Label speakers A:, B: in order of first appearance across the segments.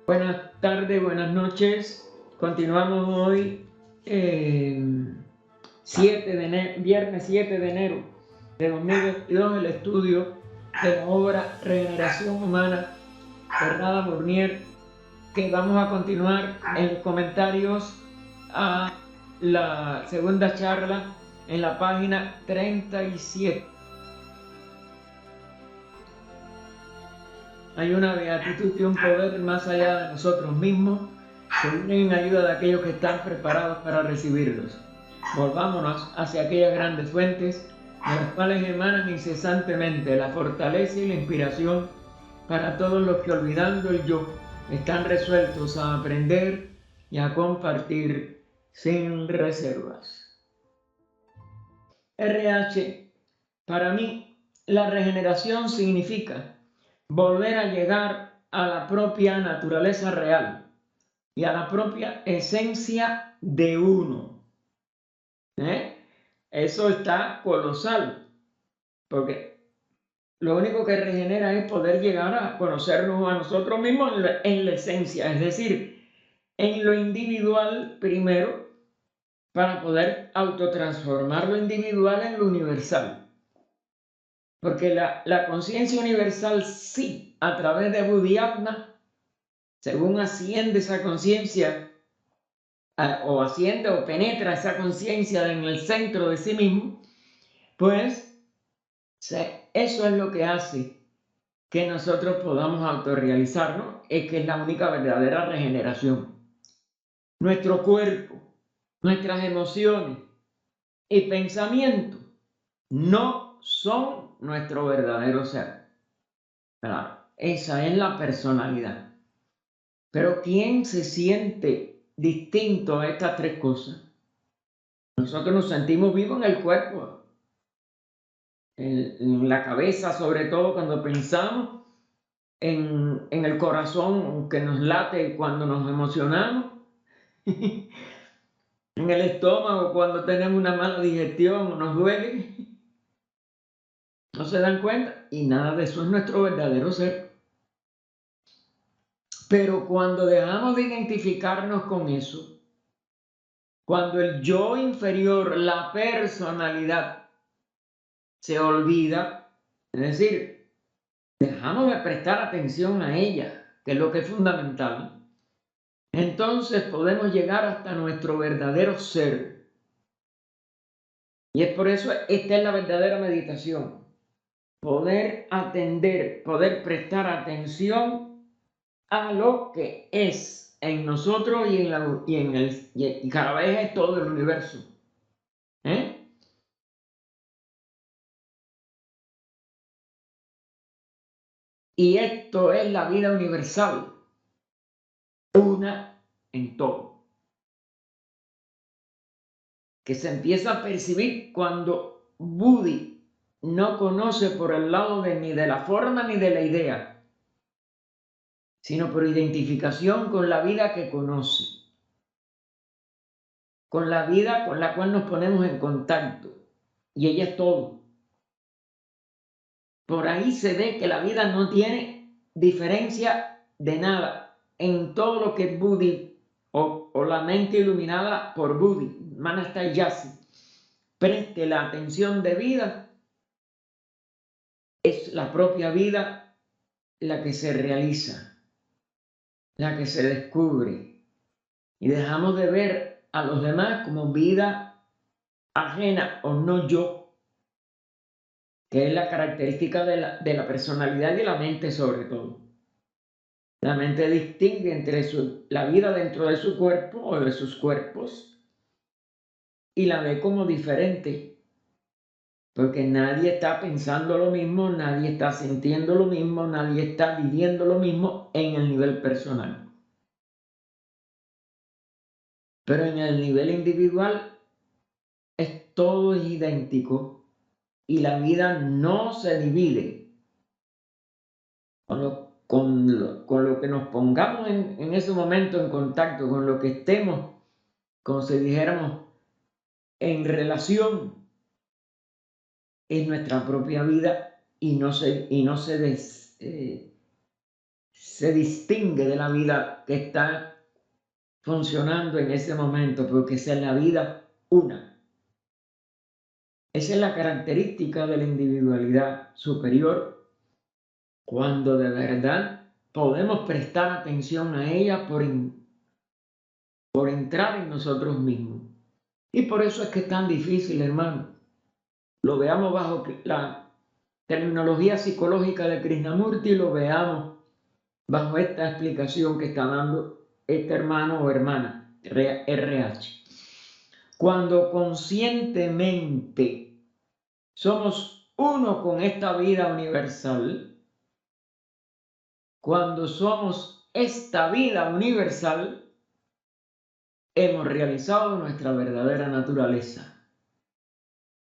A: Buenas tardes, buenas noches. Continuamos hoy, eh, viernes 7 de enero de 2022, el estudio de la obra Regeneración Humana de Rada Mournier, que vamos a continuar en los comentarios a la segunda charla en la página 37. Hay una beatitud y un poder más allá de nosotros mismos que vienen en ayuda de aquellos que están preparados para recibirlos. Volvámonos hacia aquellas grandes fuentes de las cuales emanan incesantemente la fortaleza y la inspiración para todos los que, olvidando el yo, están resueltos a aprender y a compartir sin reservas. RH, para mí, la regeneración significa volver a llegar a la propia naturaleza real y a la propia esencia de uno. Eso está colosal, porque lo único que regenera es poder llegar a conocernos a nosotros mismos en la esencia, es decir, en lo individual primero, para poder autotransformar lo individual en lo universal. Porque la conciencia universal sí, a través de Bodhisattva, según asciende esa conciencia, o asciende o penetra esa conciencia en el centro de sí mismo, pues eso es lo que hace que nosotros podamos autorrealizarnos, es que es la única verdadera regeneración. Nuestro cuerpo, nuestras emociones y pensamientos no son nuestro verdadero ser. Claro, esa es la personalidad. Pero ¿quién se siente distinto a estas tres cosas? Nosotros nos sentimos vivos en el cuerpo, en la cabeza, sobre todo cuando pensamos, en el corazón que nos late cuando nos emocionamos, en el estómago cuando tenemos una mala digestión o nos duele. ¿No se dan cuenta? Y nada de eso es nuestro verdadero ser. Pero cuando dejamos de identificarnos con eso, cuando el yo inferior, la personalidad, se olvida, es decir, dejamos de prestar atención a ella, que es lo que es fundamental, entonces podemos llegar hasta nuestro verdadero ser. Y es por eso, esta es la verdadera meditación. Poder atender, poder prestar atención a lo que es en nosotros y cada vez es todo el universo. Y esto es la vida universal, una en todo, que se empieza a percibir cuando Buddhi no conoce por el lado ni de la forma ni de la idea, sino por identificación con la vida que conoce, con la vida con la cual nos ponemos en contacto, y ella es todo. Por ahí se ve que la vida no tiene diferencia de nada en todo lo que es Buddhi o la mente iluminada por Buddhi, Manastayasi, preste la atención de vida, es la propia vida la que se realiza, la que se descubre, y dejamos de ver a los demás como vida ajena o no yo, que es la característica de la personalidad y de la mente sobre todo. La mente distingue entre la vida dentro de su cuerpo o de sus cuerpos y la ve como diferente, porque nadie está pensando lo mismo, nadie está sintiendo lo mismo, nadie está viviendo lo mismo en el nivel personal. Pero en el nivel individual es todo idéntico y la vida no se divide. Con lo que nos pongamos en ese momento en contacto, con lo que estemos, como si dijéramos, en relación, es nuestra propia vida y no se se distingue de la vida que está funcionando en ese momento, porque esa es la vida una. Esa es la característica de la individualidad superior, cuando de verdad podemos prestar atención a ella por entrar en nosotros mismos. Y por eso es que es tan difícil, hermano. Lo veamos bajo la terminología psicológica de Krishnamurti y lo veamos bajo esta explicación que está dando este hermano o hermana, RH. Cuando conscientemente somos uno con esta vida universal, cuando somos esta vida universal, hemos realizado nuestra verdadera naturaleza,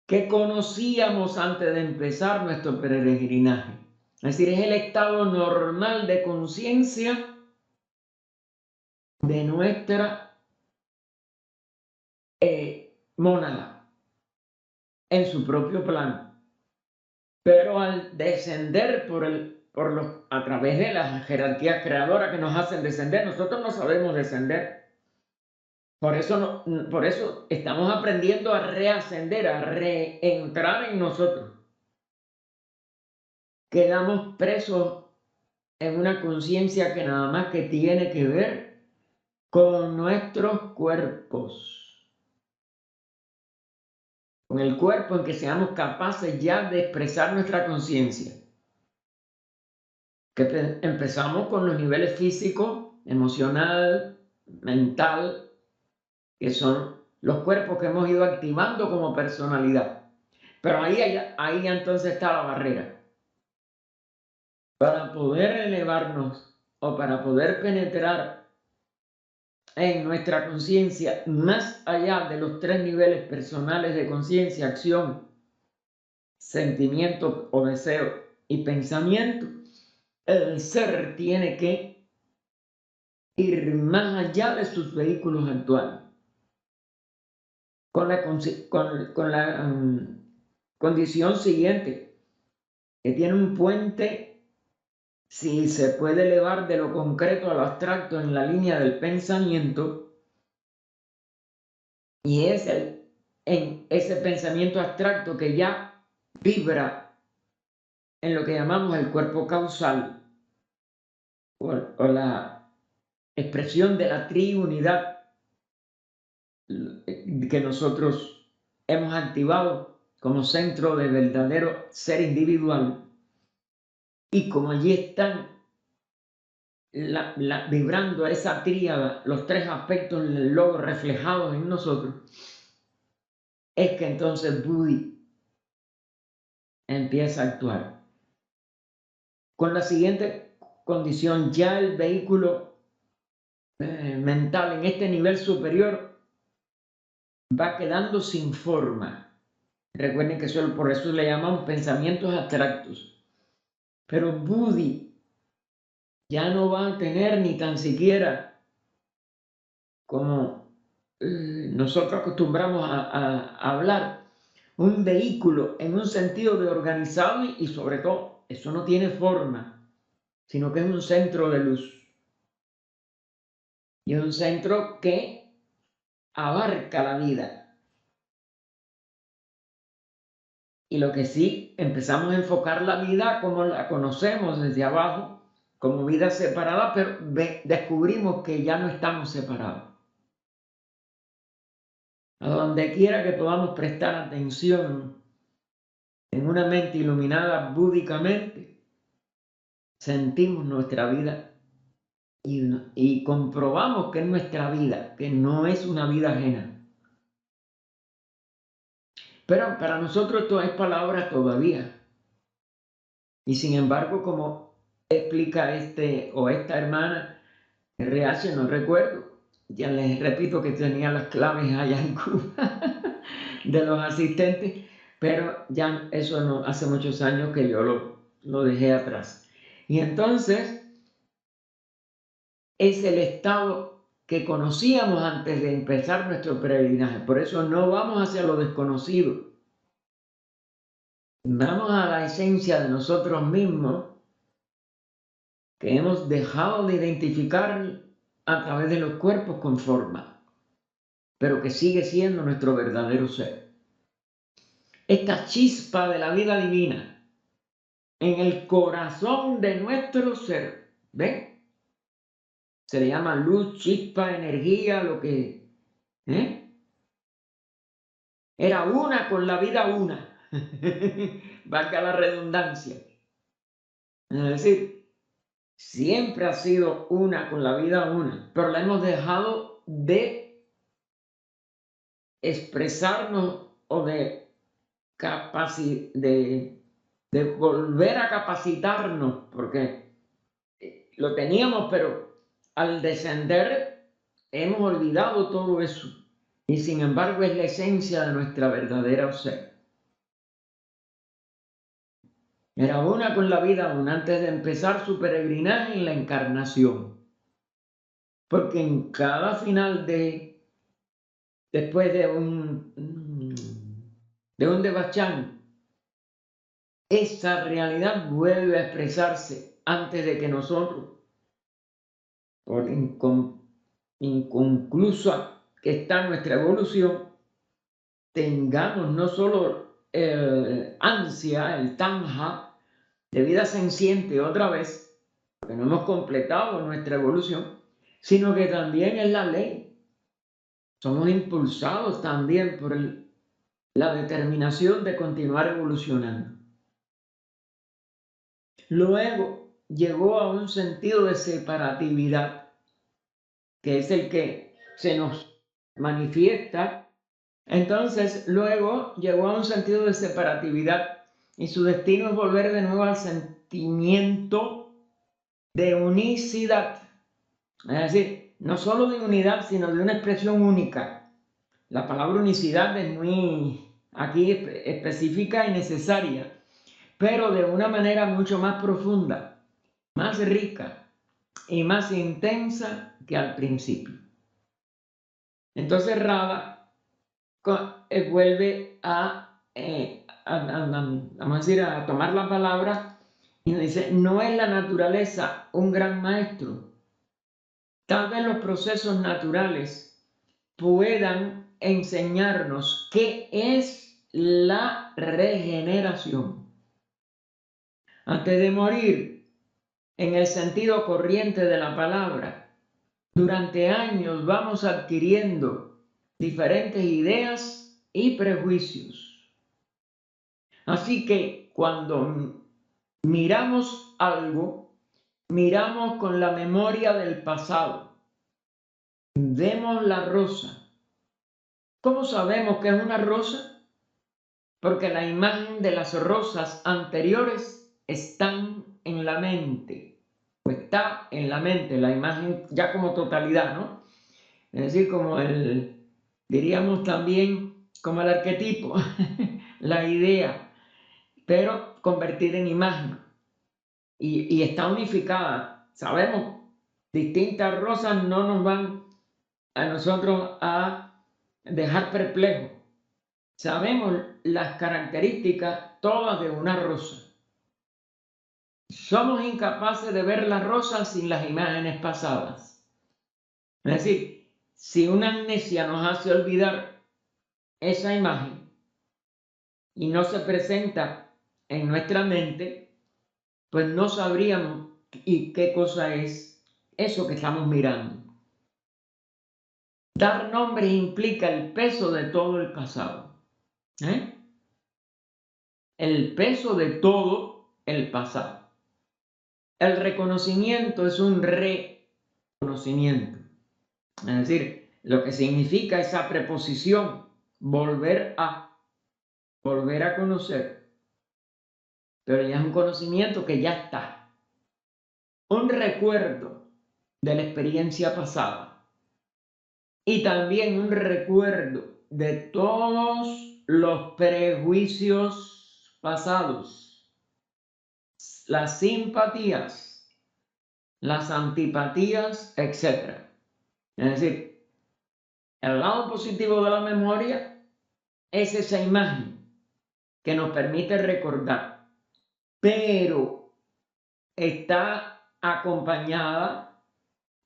A: que conocíamos antes de empezar nuestro peregrinaje. Es decir, es el estado normal de conciencia de nuestra mónada en su propio plano. Pero al descender a través de las jerarquías creadoras que nos hacen descender, nosotros no sabemos descender. Por eso estamos aprendiendo a reascender, a reentrar en nosotros. Quedamos presos en una conciencia que nada más que tiene que ver con nuestros cuerpos, con el cuerpo en que seamos capaces ya de expresar nuestra conciencia. Que empezamos con los niveles físico, emocional, mental, que son los cuerpos que hemos ido activando como personalidad. Pero ahí entonces está la barrera. Para poder elevarnos o para poder penetrar en nuestra conciencia más allá de los 3 niveles personales de conciencia, acción, sentimiento o deseo y pensamiento, el ser tiene que ir más allá de sus vehículos actuales. Con la condición siguiente, que tiene un puente, si se puede elevar de lo concreto a lo abstracto en la línea del pensamiento, y es en ese pensamiento abstracto que ya vibra en lo que llamamos el cuerpo causal, o la expresión de la triunidad que nosotros hemos activado como centro de verdadero ser individual, y como allí están vibrando esa tríada, los 3 aspectos del logo reflejados en nosotros, es que entonces Buddhi empieza a actuar. Con la siguiente condición, ya el vehículo mental en este nivel superior va quedando sin forma. Recuerden que por eso le llamamos pensamientos abstractos. Pero Buddhi ya no va a tener ni tan siquiera, como nosotros acostumbramos a hablar, un vehículo en un sentido de organizado y sobre todo, eso no tiene forma, sino que es un centro de luz. Y es un centro que abarca la vida. Y lo que sí, empezamos a enfocar la vida como la conocemos desde abajo, como vida separada, pero descubrimos que ya no estamos separados. A donde quiera que podamos prestar atención en una mente iluminada búdicamente, sentimos nuestra vida y comprobamos que es nuestra vida, que no es una vida ajena. Pero para nosotros esto es palabra todavía. Y sin embargo, como explica esta hermana, RH, no recuerdo, ya les repito que tenía las claves allá en Cuba de los asistentes, pero ya eso no, hace muchos años que yo lo dejé atrás. Y entonces es el estado que conocíamos antes de empezar nuestro peregrinaje. Por eso no vamos hacia lo desconocido. Vamos a la esencia de nosotros mismos, que hemos dejado de identificar a través de los cuerpos con forma, pero que sigue siendo nuestro verdadero ser. Esta chispa de la vida divina en el corazón de nuestro ser, ¿ven? Se le llama luz, chispa, energía, lo que... Era una con la vida una. Valga la redundancia. Es decir, siempre ha sido una con la vida una, pero la hemos dejado de expresarnos o de volver a capacitarnos, porque lo teníamos, pero al descender hemos olvidado todo eso. Y sin embargo es la esencia de nuestra verdadera ser. Era una con la vida una antes de empezar su peregrinaje en la encarnación. Porque en cada final después de un devachán, esa realidad vuelve a expresarse antes de que nosotros, por inconclusa que está nuestra evolución, tengamos no solo el ansia, el tanja de vida senciente otra vez, porque no hemos completado nuestra evolución, sino que también es la ley. Somos impulsados también por la determinación de continuar evolucionando. Luego llegó a un sentido de separatividad, que es el que se nos manifiesta. Entonces, luego llegó a un sentido de separatividad y su destino es volver de nuevo al sentimiento de unicidad. Es decir, no solo de unidad, sino de una expresión única. La palabra unicidad es muy aquí específica y necesaria, pero de una manera mucho más profunda, más rica y más intensa que al principio. Entonces Radha vuelve vamos a decir, a tomar la palabra y nos dice, no es la naturaleza un gran maestro. Tal vez los procesos naturales puedan enseñarnos qué es la regeneración. Antes de morir, en el sentido corriente de la palabra, durante años vamos adquiriendo diferentes ideas y prejuicios. Así que cuando miramos algo, miramos con la memoria del pasado. Vemos la rosa. ¿Cómo sabemos que es una rosa? Porque la imagen de las rosas anteriores están en la mente. O está en la mente, la imagen ya como totalidad, ¿no? Es decir, diríamos también como el arquetipo, la idea, pero convertida en imagen. Y está unificada. Sabemos, distintas rosas no nos van a nosotros a dejar perplejos. Sabemos las características todas de una rosa. Somos incapaces de ver las rosas sin las imágenes pasadas. Es decir, si una amnesia nos hace olvidar esa imagen y no se presenta en nuestra mente, pues no sabríamos qué cosa es eso que estamos mirando. Dar nombre implica el peso de todo el pasado. El peso de todo el pasado. El reconocimiento es un reconocimiento. Es decir, lo que significa esa preposición, volver a conocer. Pero ya es un conocimiento que ya está. Un recuerdo de la experiencia pasada. Y también un recuerdo de todos los prejuicios pasados, las simpatías, las antipatías, etc. Es decir, el lado positivo de la memoria es esa imagen que nos permite recordar, pero está acompañada,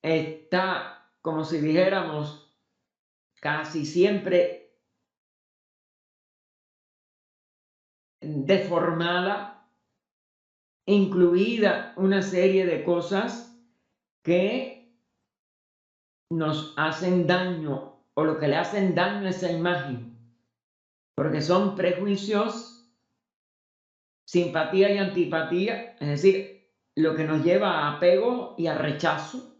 A: está, como si dijéramos, casi siempre deformada, incluida una serie de cosas que nos hacen daño o lo que le hacen daño a esa imagen, porque son prejuicios, simpatía y antipatía, es decir, lo que nos lleva a apego y a rechazo,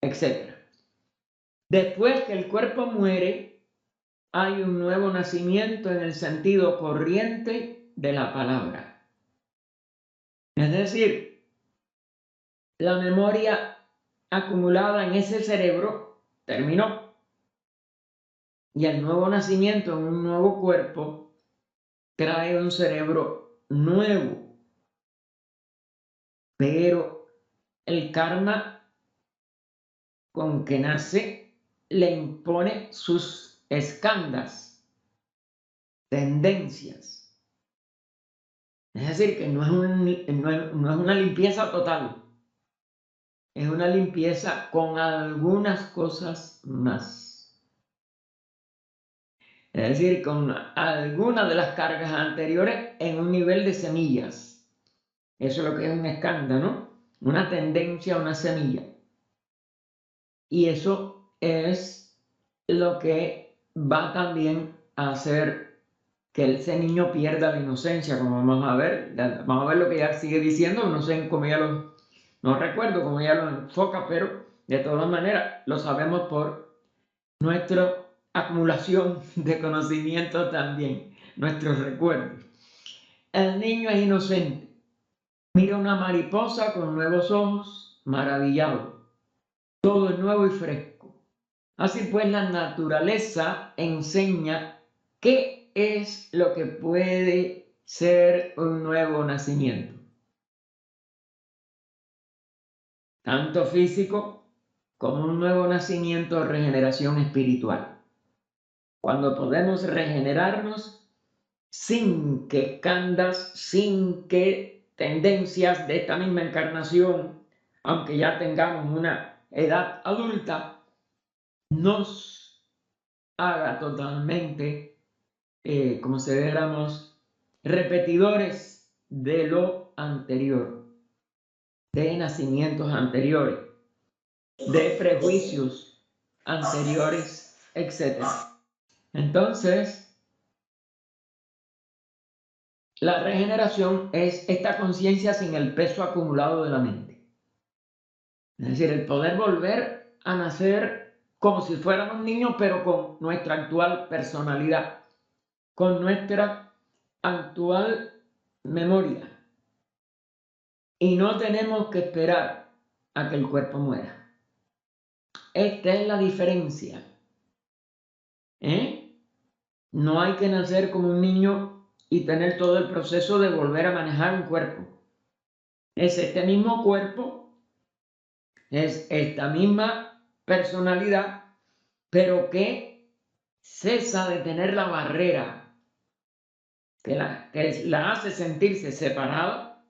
A: etc. Después que el cuerpo muere, hay un nuevo nacimiento en el sentido corriente de la palabra. Es decir, la memoria acumulada en ese cerebro terminó y el nuevo nacimiento en un nuevo cuerpo trae un cerebro nuevo. Pero el karma con que nace le impone sus escandas, tendencias. Es decir, que no es una limpieza total, es una limpieza con algunas cosas más. Es decir, con algunas de las cargas anteriores en un nivel de semillas. Eso es lo que es una escanda, ¿no? Una tendencia, una semilla. Y eso es lo que va también a hacer que ese niño pierda la inocencia, como vamos a ver. Vamos a ver lo que ella sigue diciendo, no sé cómo ella no recuerdo cómo ella lo enfoca, pero de todas maneras lo sabemos por nuestra acumulación de conocimiento también, nuestros recuerdos. El niño es inocente, mira una mariposa con nuevos ojos, maravillado. Todo es nuevo y fresco. Así pues, la naturaleza enseña qué es lo que puede ser un nuevo nacimiento, tanto físico como un nuevo nacimiento o regeneración espiritual. Cuando podemos regenerarnos sin que candas, sin que tendencias de esta misma encarnación, aunque ya tengamos una edad adulta, nos haga totalmente, como si éramos repetidores de lo anterior, de nacimientos anteriores, de prejuicios anteriores, etc. Entonces, la regeneración es esta conciencia sin el peso acumulado de la mente. Es decir, el poder volver a nacer como si fuéramos niños, pero con nuestra actual personalidad, con nuestra actual memoria. Y no tenemos que esperar a que el cuerpo muera. Esta es la diferencia. No hay que nacer como un niño y tener todo el proceso de volver a manejar un cuerpo. Es este mismo cuerpo, es esta misma personalidad, pero que cesa de tener la barrera que la hace sentirse separada,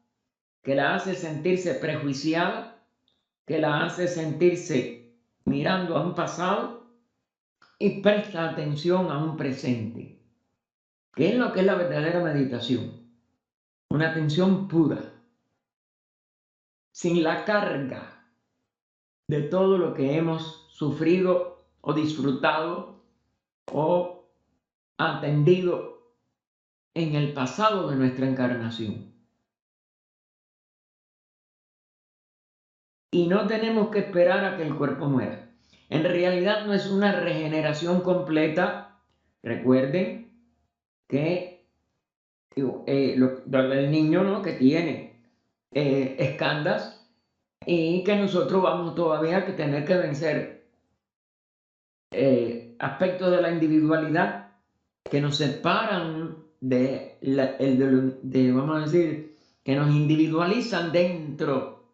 A: que la hace sentirse prejuiciada, que la hace sentirse mirando a un pasado y presta atención a un presente, que es lo que es la verdadera meditación. Una atención pura, sin la carga de todo lo que hemos sufrido o disfrutado o atendido en el pasado de nuestra encarnación. Y no tenemos que esperar a que el cuerpo muera. En realidad no es una regeneración completa. Recuerden que el niño, ¿no?, que tiene escandas y que nosotros vamos todavía a tener que vencer aspectos de la individualidad que nos separan vamos a decir, que nos individualizan dentro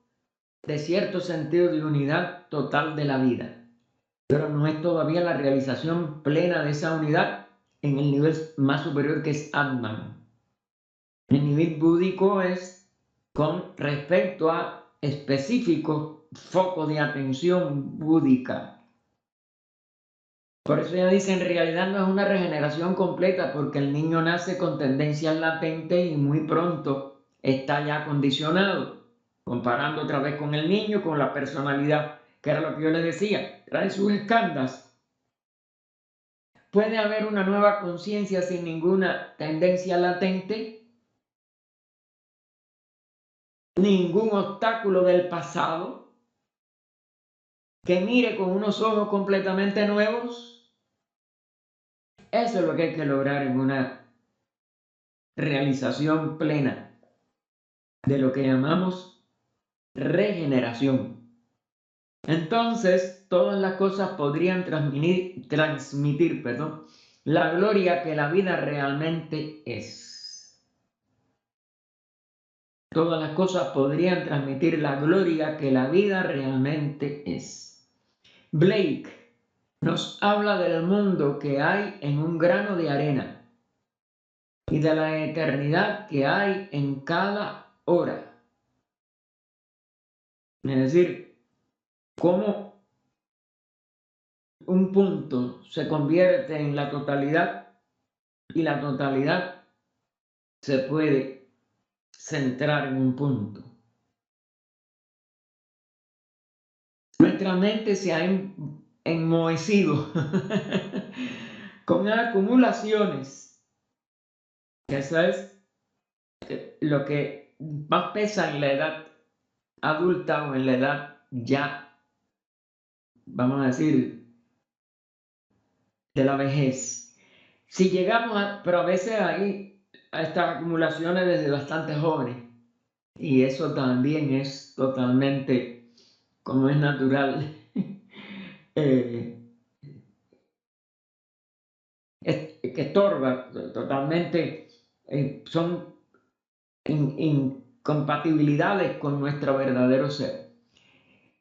A: de cierto sentido de unidad total de la vida. Pero no es todavía la realización plena de esa unidad en el nivel más superior, que es Atman. El nivel búdico es con respecto a específicos focos de atención búdica. Por eso ella dice, en realidad no es una regeneración completa porque el niño nace con tendencias latentes y muy pronto está ya condicionado. Comparando otra vez con el niño, con la personalidad, que era lo que yo les decía, trae sus escándalos. ¿Puede haber una nueva conciencia sin ninguna tendencia latente? ¿Ningún obstáculo del pasado que mire con unos ojos completamente nuevos? Eso es lo que hay que lograr en una realización plena de lo que llamamos regeneración. Entonces, todas las cosas podrían transmitir, la gloria que la vida realmente es. Todas las cosas podrían transmitir la gloria que la vida realmente es. Blake nos habla del mundo que hay en un grano de arena y de la eternidad que hay en cada hora. Es decir, cómo un punto se convierte en la totalidad y la totalidad se puede centrar en un punto. Nuestra mente se ha enmohecido con acumulaciones. Eso es lo que más pesa en la edad adulta o en la edad ya, vamos a decir, de la vejez. Si llegamos pero a veces hay estas acumulaciones desde bastante jóvenes y eso también es totalmente, como es natural, que estorba totalmente, son incompatibilidades con nuestro verdadero ser.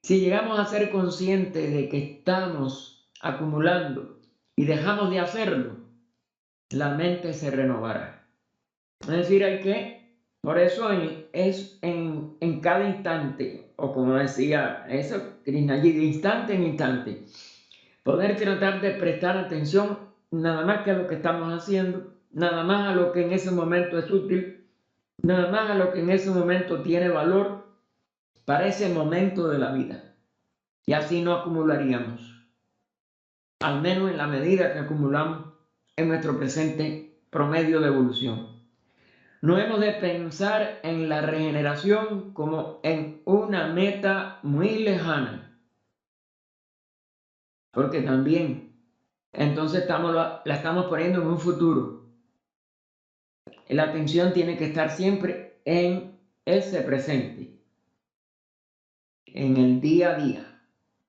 A: Si llegamos a ser conscientes de que estamos acumulando y dejamos de hacerlo, la mente se renovará. Es decir, por eso es en cada instante, o como decía eso, Krishnajit, de instante en instante, poder tratar de prestar atención nada más que a lo que estamos haciendo, nada más a lo que en ese momento es útil, nada más a lo que en ese momento tiene valor para ese momento de la vida. Y así no acumularíamos, al menos en la medida que acumulamos en nuestro presente promedio de evolución. No hemos de pensar en la regeneración como en una meta muy lejana, porque también entonces la estamos poniendo en un futuro. La atención tiene que estar siempre en ese presente, en el día a día.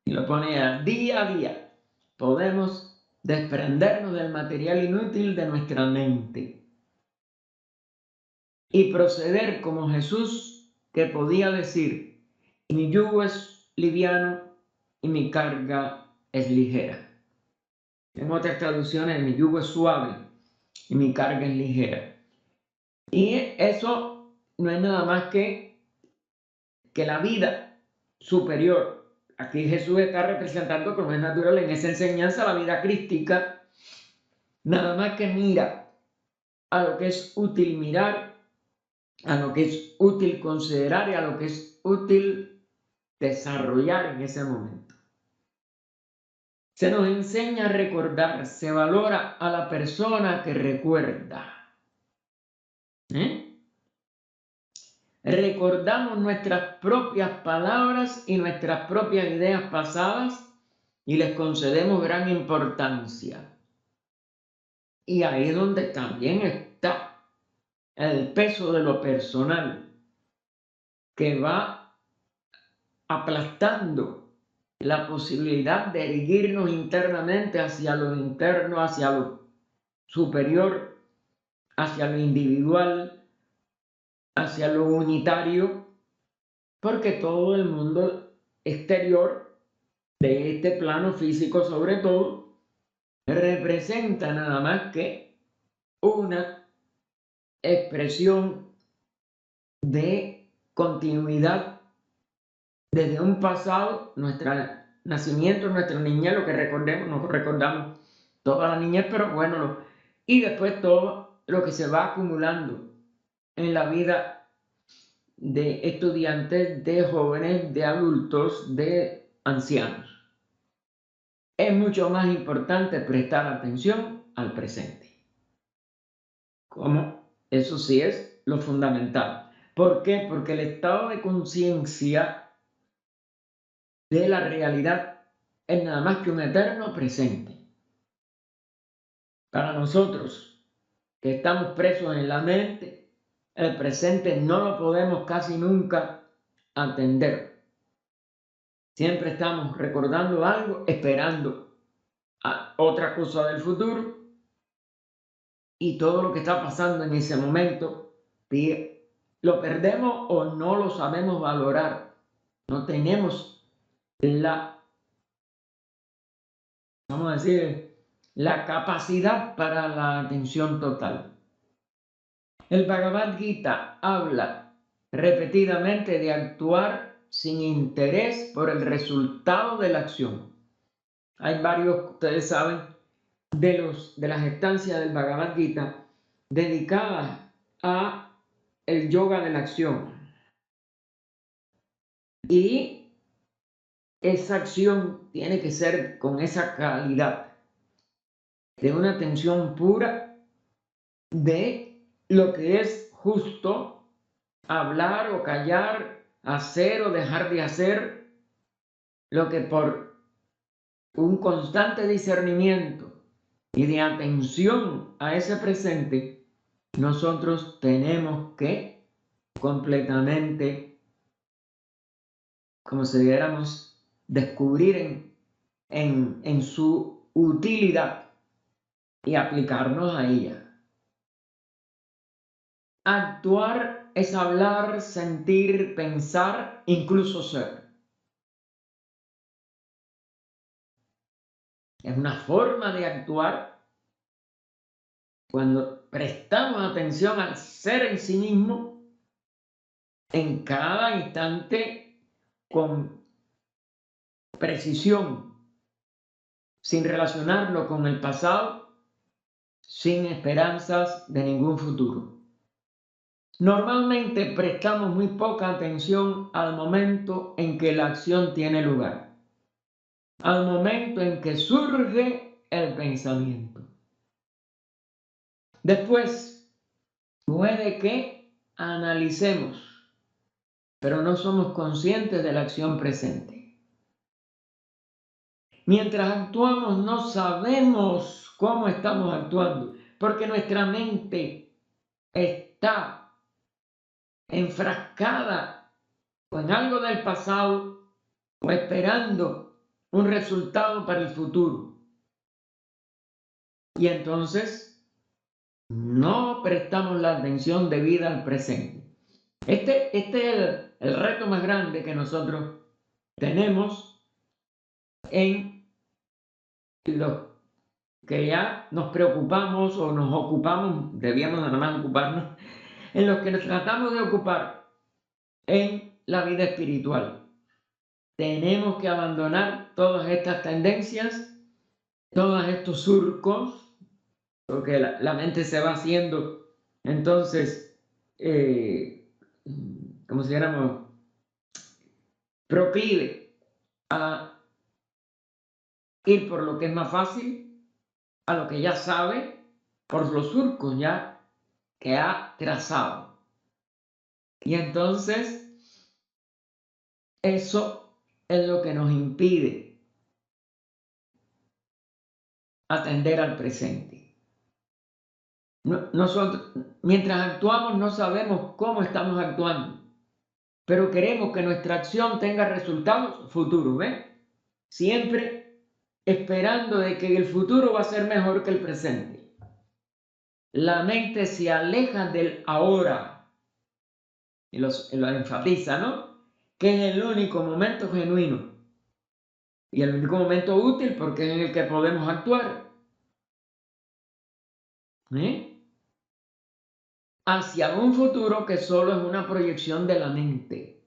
A: Y lo pone a día. Podemos desprendernos del material inútil de nuestra mente y proceder como Jesús, que podía decir: mi yugo es liviano y mi carga es ligera. En otras traducciones, mi yugo es suave y mi carga es ligera. Y eso no es nada más que la vida superior. Aquí Jesús está representando, como es natural en esa enseñanza, la vida crística. Nada más que mira a lo que es útil mirar, a lo que es útil considerar y a lo que es útil desarrollar en ese momento. Se nos enseña a recordar, se valora a la persona que recuerda. Recordamos nuestras propias palabras y nuestras propias ideas pasadas y les concedemos gran importancia. Y ahí es donde también está el peso de lo personal, que va aplastando la posibilidad de erguirnos internamente hacia lo interno, hacia lo superior, hacia lo individual, hacia lo unitario, porque todo el mundo exterior de este plano físico sobre todo representa nada más que una expresión de continuidad desde un pasado, nuestro nacimiento, nuestra niñez, lo que recordemos, nos recordamos toda la niñez, pero bueno, y después todo lo que se va acumulando en la vida de estudiantes, de jóvenes, de adultos, de ancianos. Es mucho más importante prestar atención al presente. Como eso sí es lo fundamental. ¿Por qué? Porque el estado de conciencia de la realidad es nada más que un eterno presente. Para nosotros, que estamos presos en la mente, el presente no lo podemos casi nunca atender. Siempre estamos recordando algo, esperando a otra cosa del futuro, y todo lo que está pasando en ese momento lo perdemos o no lo sabemos valorar. No tenemos la, vamos a decir, la capacidad para la atención total. El Bhagavad Gita habla repetidamente de actuar sin interés por el resultado de la acción. Hay varios, ustedes saben, de las estancias del Bhagavad Gita dedicadas a el yoga de la acción. Y esa acción tiene que ser con esa calidad de una atención pura de lo que es justo hablar o callar, hacer o dejar de hacer, lo que por un constante discernimiento y de atención a ese presente, nosotros tenemos que completamente, como si dijéramos, descubrir en su utilidad y aplicarnos a ella. Actuar es hablar, sentir, pensar, incluso ser. Es una forma de actuar cuando prestamos atención al ser en sí mismo en cada instante con precisión, sin relacionarlo con el pasado, sin esperanzas de ningún futuro. Normalmente prestamos muy poca atención al momento en que la acción tiene lugar, al momento en que surge el pensamiento. Después, puede que analicemos, pero no somos conscientes de la acción presente. Mientras actuamos, no sabemos cómo estamos actuando, porque nuestra mente está enfrascada o en algo del pasado o esperando un resultado para el futuro. Y entonces no prestamos la atención debida al presente. Este es el reto más grande que nosotros tenemos en los que ya nos preocupamos o nos ocupamos, debíamos nada más ocuparnos, en los que nos tratamos de ocupar en la vida espiritual. Tenemos que abandonar todas estas tendencias, todos estos surcos, porque la mente se va haciendo, entonces, como si dijéramos, proclive a ir por lo que es más fácil, a lo que ya sabe, por los surcos ya que ha trazado. Y entonces, eso es lo que nos impide atender al presente. Nosotros, mientras actuamos, no sabemos cómo estamos actuando, pero queremos que nuestra acción tenga resultados futuros, ¿ven? Siempre esperando de que el futuro va a ser mejor que el presente. La mente se aleja del ahora, y lo enfatiza, ¿no? Que es el único momento genuino y el único momento útil porque es en el que podemos actuar. Hacia un futuro que solo es una proyección de la mente.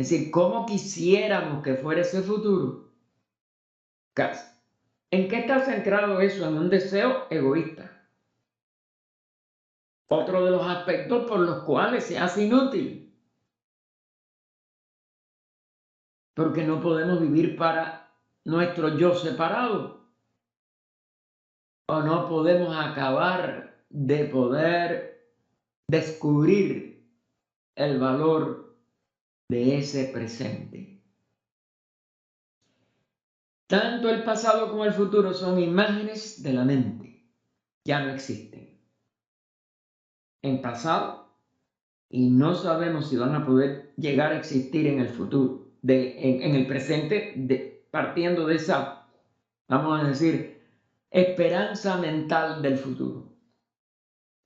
A: Es decir, ¿cómo quisiéramos que fuera ese futuro? ¿En qué está centrado eso? En un deseo egoísta. Otro de los aspectos por los cuales se hace inútil. Porque no podemos vivir para nuestro yo separado. O no podemos acabar de poder descubrir el valor de ese presente. Tanto el pasado como el futuro son imágenes de la mente. Ya no existen. En pasado y no sabemos si van a poder llegar a existir en el futuro, en el presente, partiendo de esa, vamos a decir, esperanza mental del futuro,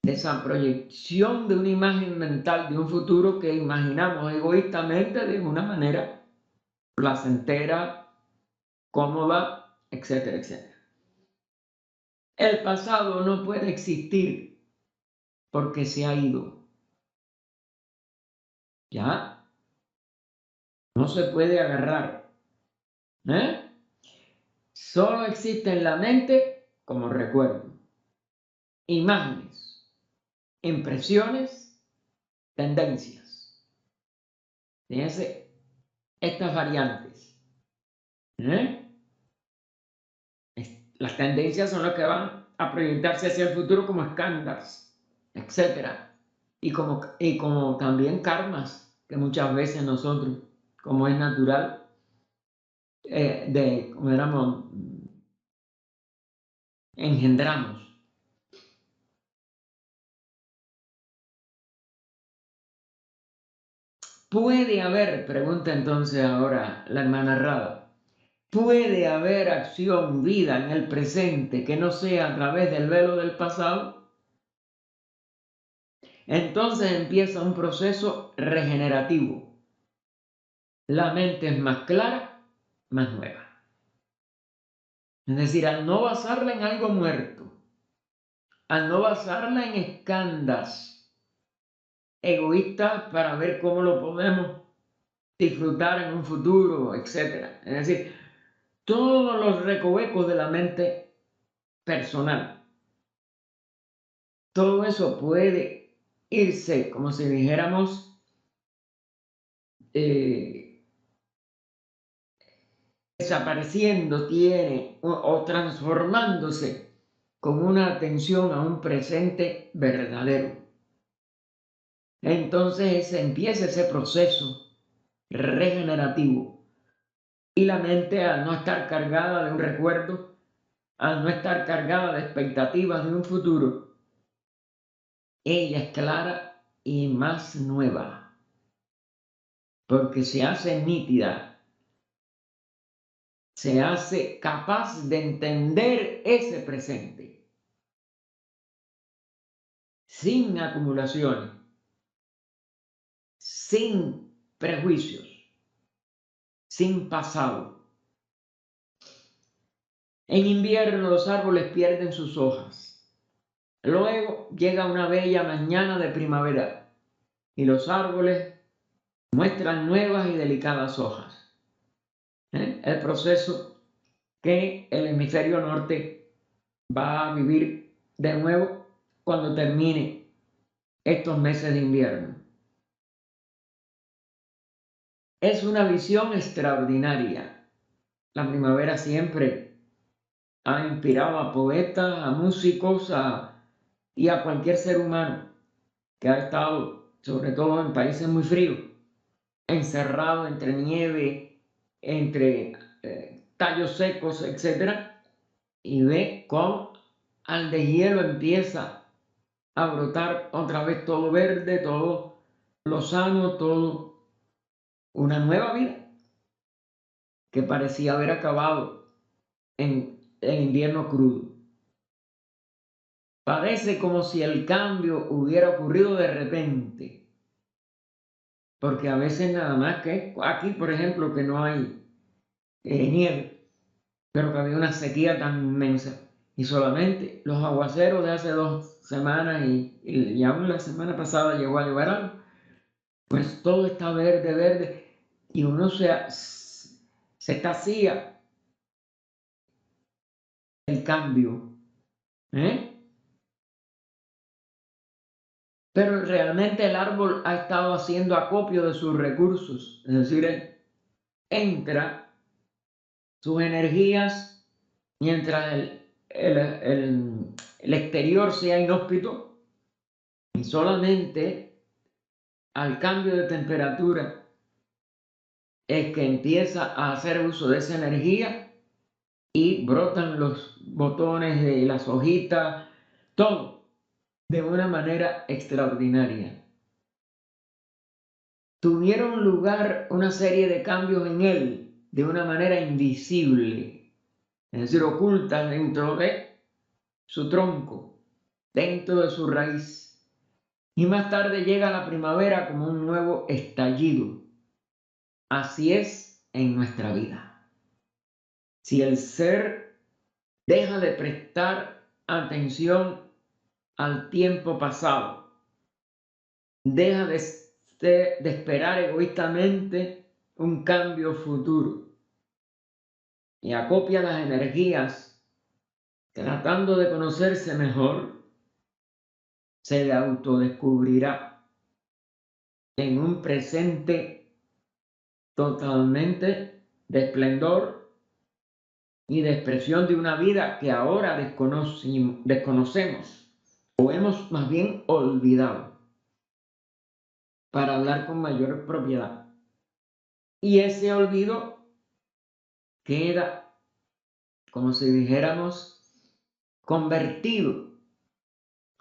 A: de esa proyección de una imagen mental de un futuro que imaginamos egoístamente de una manera placentera, cómoda, etcétera, etcétera. El pasado no puede existir porque se ha ido. ¿Ya? No se puede agarrar. Solo existe en la mente como recuerdo, imágenes, impresiones, tendencias. Fíjense estas variantes. Las tendencias son las que van a proyectarse hacia el futuro como escándalos, etc. Y como también karmas, que muchas veces nosotros, como es natural, como éramos, engendramos. Puede haber, pregunta entonces ahora la hermana Rada, ¿puede haber acción, vida en el presente que no sea a través del velo del pasado? Entonces empieza un proceso regenerativo. La mente es más clara, más nueva. Es decir, al no basarla en algo muerto, al no basarla en escándalos egoístas para ver cómo lo podemos disfrutar en un futuro, etc. Es decir, todos los recovecos de la mente personal, todo eso puede irse, como si dijéramos, desapareciendo, o transformándose con una atención a un presente verdadero. Entonces empieza ese proceso regenerativo y la mente, al no estar cargada de un recuerdo, al no estar cargada de expectativas de un futuro, ella es clara y más nueva, porque se hace nítida, se hace capaz de entender ese presente, sin acumulaciones, sin prejuicios, sin pasado. En invierno los árboles pierden sus hojas. Luego llega una bella mañana de primavera y los árboles muestran nuevas y delicadas hojas. El proceso que el hemisferio norte va a vivir de nuevo cuando termine estos meses de invierno. Es una visión extraordinaria. La primavera siempre ha inspirado a poetas, a músicos y a cualquier ser humano que ha estado, sobre todo en países muy fríos, encerrado entre nieve, entre tallos secos, etc. Y ve cómo al deshielo empieza a brotar otra vez todo verde, todo lozano, todo una nueva vida que parecía haber acabado en el invierno crudo. Parece como si el cambio hubiera ocurrido de repente, porque a veces nada más que aquí, por ejemplo, que no hay nieve, pero que había una sequía tan inmensa y solamente los aguaceros de hace 2 semanas y aún la semana pasada llegó a llover algo, pues todo está verde, verde. y uno se extasia el cambio, ¿eh? Pero realmente el árbol ha estado haciendo acopio de sus recursos, es decir, entra sus energías mientras el exterior sea inhóspito, y solamente al cambio de temperatura es que empieza a hacer uso de esa energía y brotan los botones de las hojitas, todo de una manera extraordinaria. Tuvieron lugar una serie de cambios en él de una manera invisible, es decir, ocultas dentro de su tronco, dentro de su raíz. Y más tarde llega la primavera como un nuevo estallido. Así es en nuestra vida. Si el ser deja de prestar atención al tiempo pasado, deja de esperar egoístamente un cambio futuro y acopia las energías tratando de conocerse mejor, se autodescubrirá en un presente totalmente de esplendor y de expresión de una vida que ahora desconocemos o hemos más bien olvidado, para hablar con mayor propiedad. Y ese olvido queda, como si dijéramos, convertido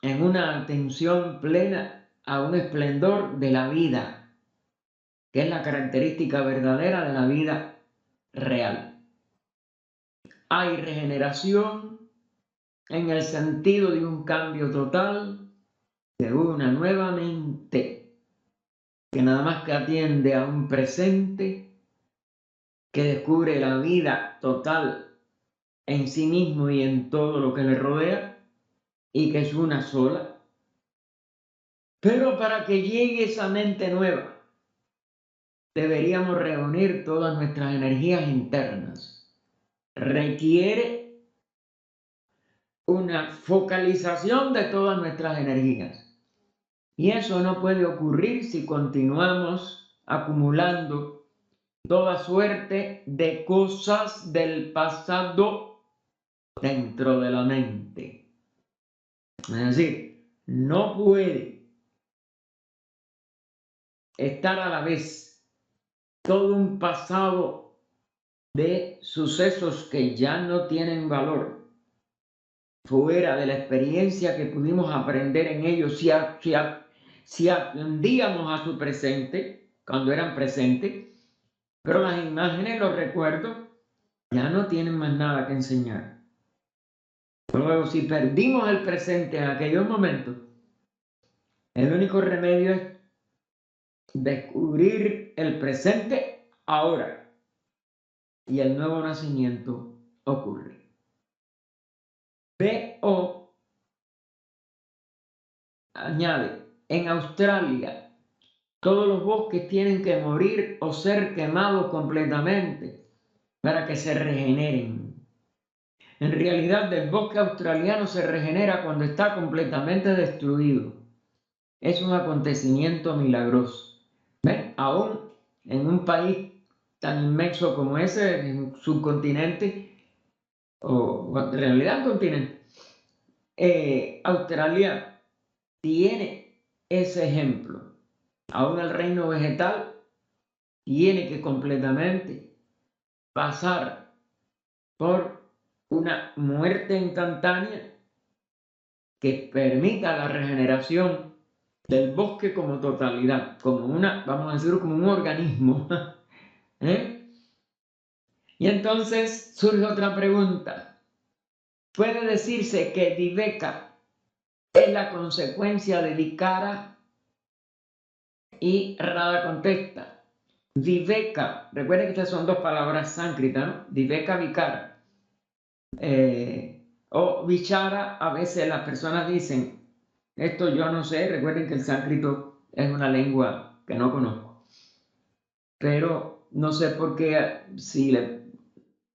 A: en una atención plena a un esplendor de la vida, que es la característica verdadera de la vida real. Hay regeneración en el sentido de un cambio total, de una nueva mente que nada más que atiende a un presente, que descubre la vida total en sí mismo y en todo lo que le rodea, y que es una sola. Pero para que llegue esa mente nueva, deberíamos reunir todas nuestras energías internas. Requiere una focalización de todas nuestras energías. Y eso no puede ocurrir si continuamos acumulando toda suerte de cosas del pasado dentro de la mente. Es decir, no puede estar a la vez todo un pasado de sucesos que ya no tienen valor, fuera de la experiencia que pudimos aprender en ellos, si atendíamos a su presente, cuando eran presentes, pero las imágenes, los recuerdos, ya no tienen más nada que enseñar. Luego, si perdimos el presente en aquellos momentos, el único remedio es descubrir el presente ahora, y el nuevo nacimiento ocurre. B.O. añade, en Australia, todos los bosques tienen que morir o ser quemados completamente para que se regeneren. En realidad, el bosque australiano se regenera cuando está completamente destruido. Es un acontecimiento milagroso. ¿Ven? Aún en un país tan inmenso como ese, en un subcontinente, o en realidad un continente, Australia tiene ese ejemplo. Aún el reino vegetal tiene que completamente pasar por una muerte instantánea que permita la regeneración del bosque como totalidad, como una, vamos a decir, como un organismo. ¿Eh? Y entonces surge otra pregunta. ¿Puede decirse que Viveka es la consecuencia de Vikara? Y Radha contesta, Viveka, recuerden que estas son dos palabras sánscritas, ¿no? Viveka, Vikara. O Vichara, a veces las personas dicen, esto yo no sé, recuerden que el sánscrito es una lengua que no conozco, pero no sé por qué, si le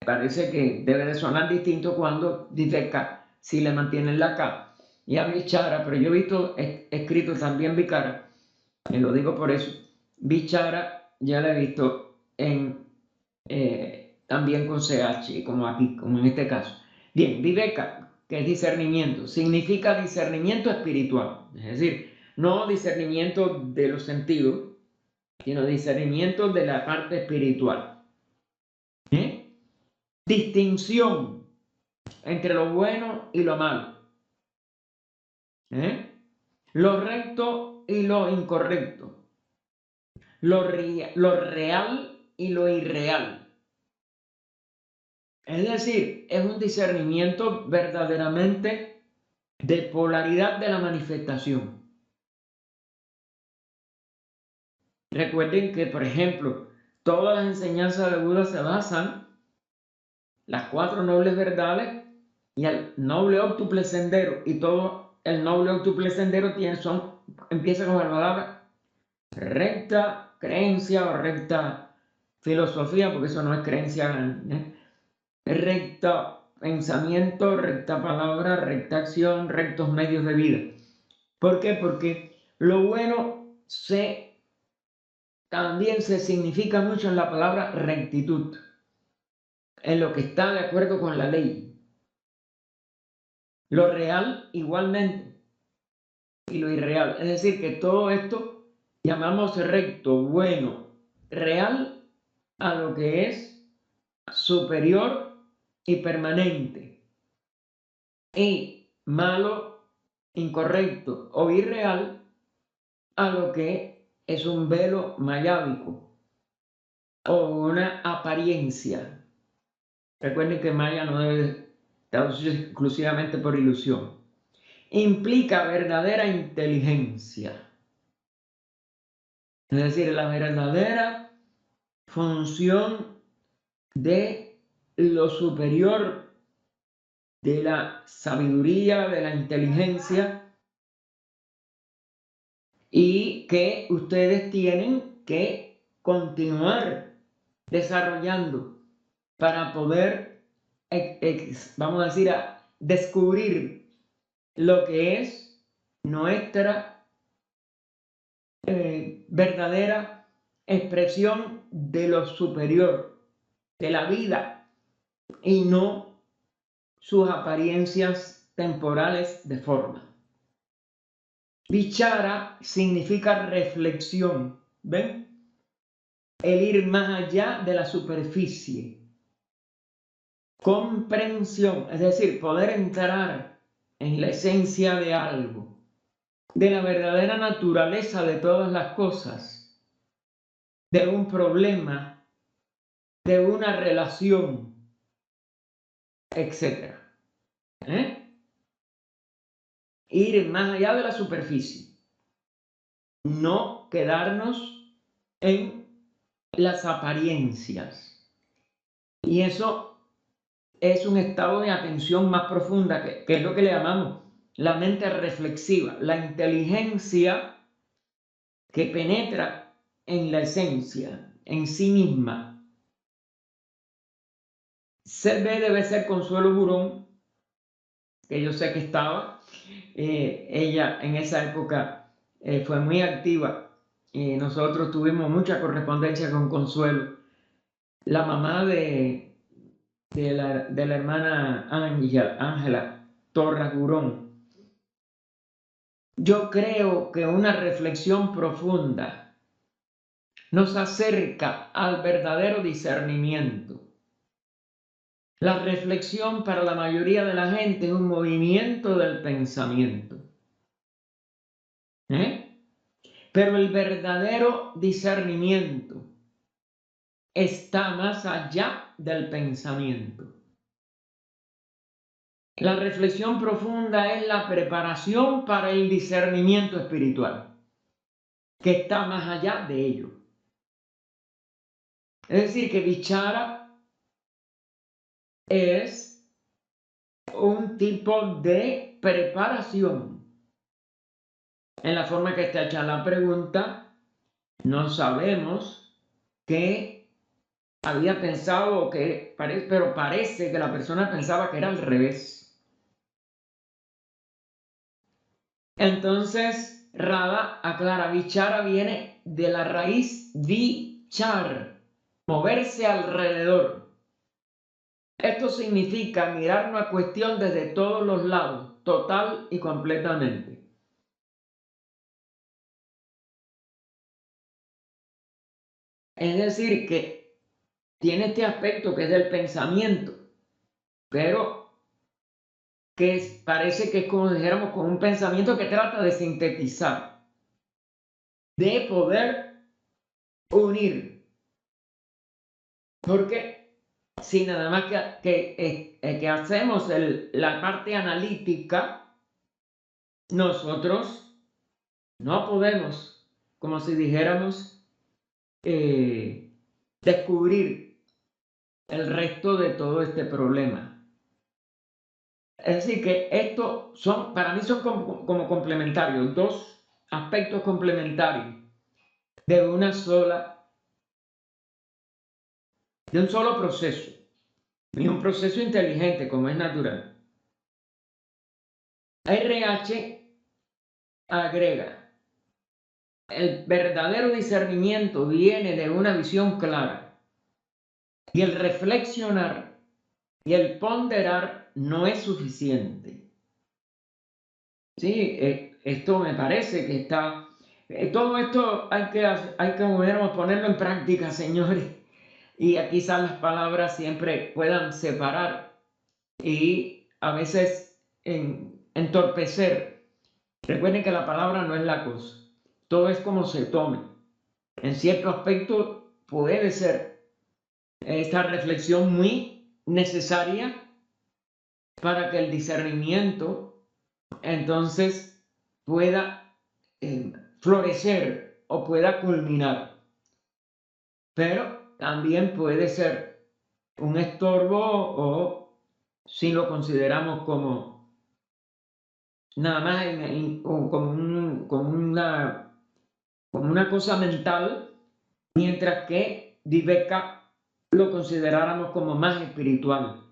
A: parece que debe de sonar distinto cuando dice K, si le mantienen la K. Y a Bichara, pero yo he visto escrito también Vicara, y lo digo por eso. Bichara ya la he visto en, también con CH, como aquí, como en este caso. Bien, Viveka, que es discernimiento, significa discernimiento espiritual, es decir, no discernimiento de los sentidos, sino discernimiento de la parte espiritual. Distinción entre lo bueno y lo malo. Lo recto y lo incorrecto. Lo real y lo irreal. Es decir, es un discernimiento verdaderamente de polaridad de la manifestación. Recuerden que, por ejemplo, todas las enseñanzas de Buda se basan las 4 nobles verdades y el noble óctuple sendero, y todo el noble óctuple sendero empieza con la palabra recta creencia o recta filosofía, porque eso no es creencia, recta pensamiento, recta palabra, recta acción, rectos medios de vida. ¿Por qué? Porque lo bueno también se significa mucho en la palabra rectitud, en lo que está de acuerdo con la ley. Lo real igualmente y lo irreal. Es decir, que todo esto llamamos recto, bueno, real a lo que es superior y permanente. Y malo, incorrecto o irreal a lo que es un velo mayábico o una apariencia. Recuerden que maya no debe traducirse exclusivamente por ilusión. Implica verdadera inteligencia. Es decir, la verdadera función de lo superior, de la sabiduría, de la inteligencia, y que ustedes tienen que continuar desarrollando para poder, vamos a decir, descubrir lo que es nuestra verdadera expresión de lo superior, de la vida, y no sus apariencias temporales de forma. Vichara significa reflexión, ¿ven? El ir más allá de la superficie. Comprensión, es decir, poder entrar en la esencia de algo, de la verdadera naturaleza de todas las cosas, de un problema, de una relación, etc. Ir más allá de la superficie, no quedarnos en las apariencias. Y eso es un estado de atención más profunda, que es lo que le llamamos la mente reflexiva, la inteligencia que penetra en la esencia, en sí misma. CB debe ser Consuelo Burón, que yo sé que estaba. Ella en esa época fue muy activa. Nosotros tuvimos mucha correspondencia con Consuelo, la mamá de la hermana Ángela Torres Burón. Yo creo que una reflexión profunda nos acerca al verdadero discernimiento. La reflexión para la mayoría de la gente es un movimiento del pensamiento. Pero el verdadero discernimiento está más allá del pensamiento. La reflexión profunda es la preparación para el discernimiento espiritual, que está más allá de ello. Es decir, que Vichara es un tipo de preparación. En la forma que está hecha la pregunta, no sabemos qué había pensado pero parece que la persona pensaba que era al revés. Entonces, Rada aclara, vichara viene de la raíz vichar, moverse alrededor. Esto significa mirar una cuestión desde todos los lados, total y completamente. Es decir, que tiene este aspecto que es del pensamiento, pero que parece que es como dijéramos con un pensamiento que trata de sintetizar, de poder unir. Porque si nada más que hacemos la parte analítica, nosotros no podemos, como si dijéramos, descubrir el resto de todo este problema. Es decir, que estos son, para mí son como complementarios, dos aspectos complementarios de de un solo proceso, y un proceso inteligente como es natural. RH agrega, el verdadero discernimiento viene de una visión clara y el reflexionar y el ponderar no es suficiente. Sí, esto me parece que está, todo esto hay que ponerlo en práctica, señores, y quizás las palabras siempre puedan separar y a veces entorpecer. Recuerden que la palabra no es la cosa, todo es como se tome. En cierto aspecto puede ser esta reflexión muy necesaria para que el discernimiento entonces pueda florecer o pueda culminar. Pero también puede ser un estorbo o si lo consideramos como nada más como una cosa mental, mientras que Viveka lo consideráramos como más espiritual.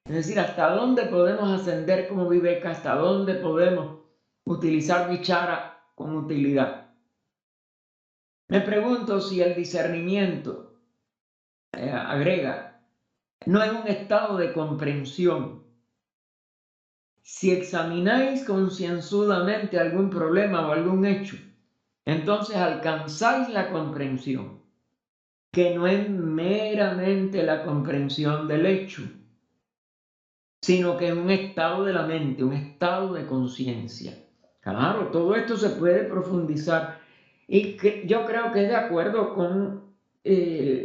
A: Es decir, hasta dónde podemos ascender como Viveka, hasta dónde podemos utilizar Vichara con utilidad. Me pregunto si el discernimiento, agrega, no es un estado de comprensión. Si examináis concienzudamente algún problema o algún hecho, entonces alcanzáis la comprensión, que no es meramente la comprensión del hecho, sino que es un estado de la mente, un estado de conciencia. Claro, todo esto se puede profundizar y yo creo que es de acuerdo con,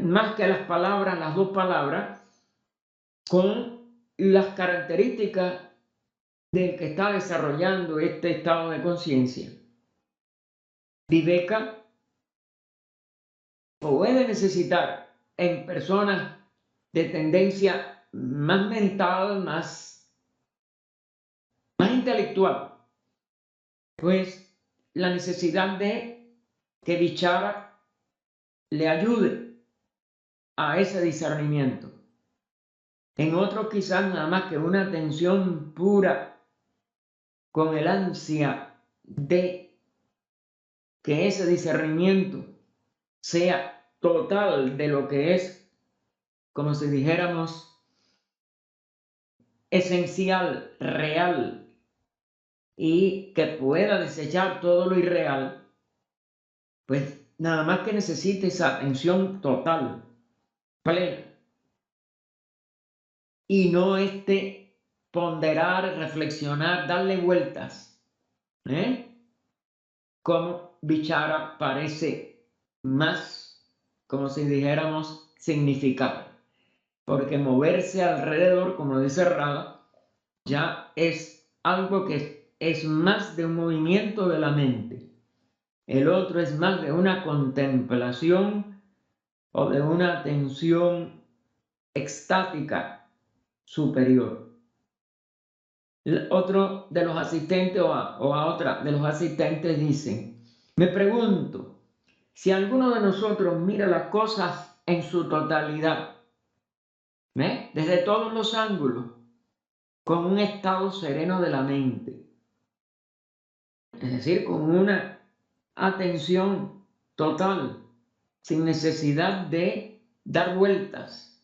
A: más que las palabras, las dos palabras, con las características del que está desarrollando este estado de conciencia. Viveka puede necesitar en personas de tendencia más mental, más intelectual, pues la necesidad de que Vichara le ayude a ese discernimiento. En otros quizás nada más que una atención pura con el ansia de que ese discernimiento sea total de lo que es, como si dijéramos, esencial, real, y que pueda desechar todo lo irreal, pues nada más que necesite esa atención total, plena, y no ponderar, reflexionar, darle vueltas, como Vichara parece más, como si dijéramos, significar. Porque moverse alrededor, como dice Rada, ya es algo que es más de un movimiento de la mente. El otro es más de una contemplación o de una atención extática superior. Otro de los asistentes o a otra de los asistentes dice, me pregunto, si alguno de nosotros mira las cosas en su totalidad, ¿ves? Desde todos los ángulos, con un estado sereno de la mente. Es decir, con una atención total, sin necesidad de dar vueltas.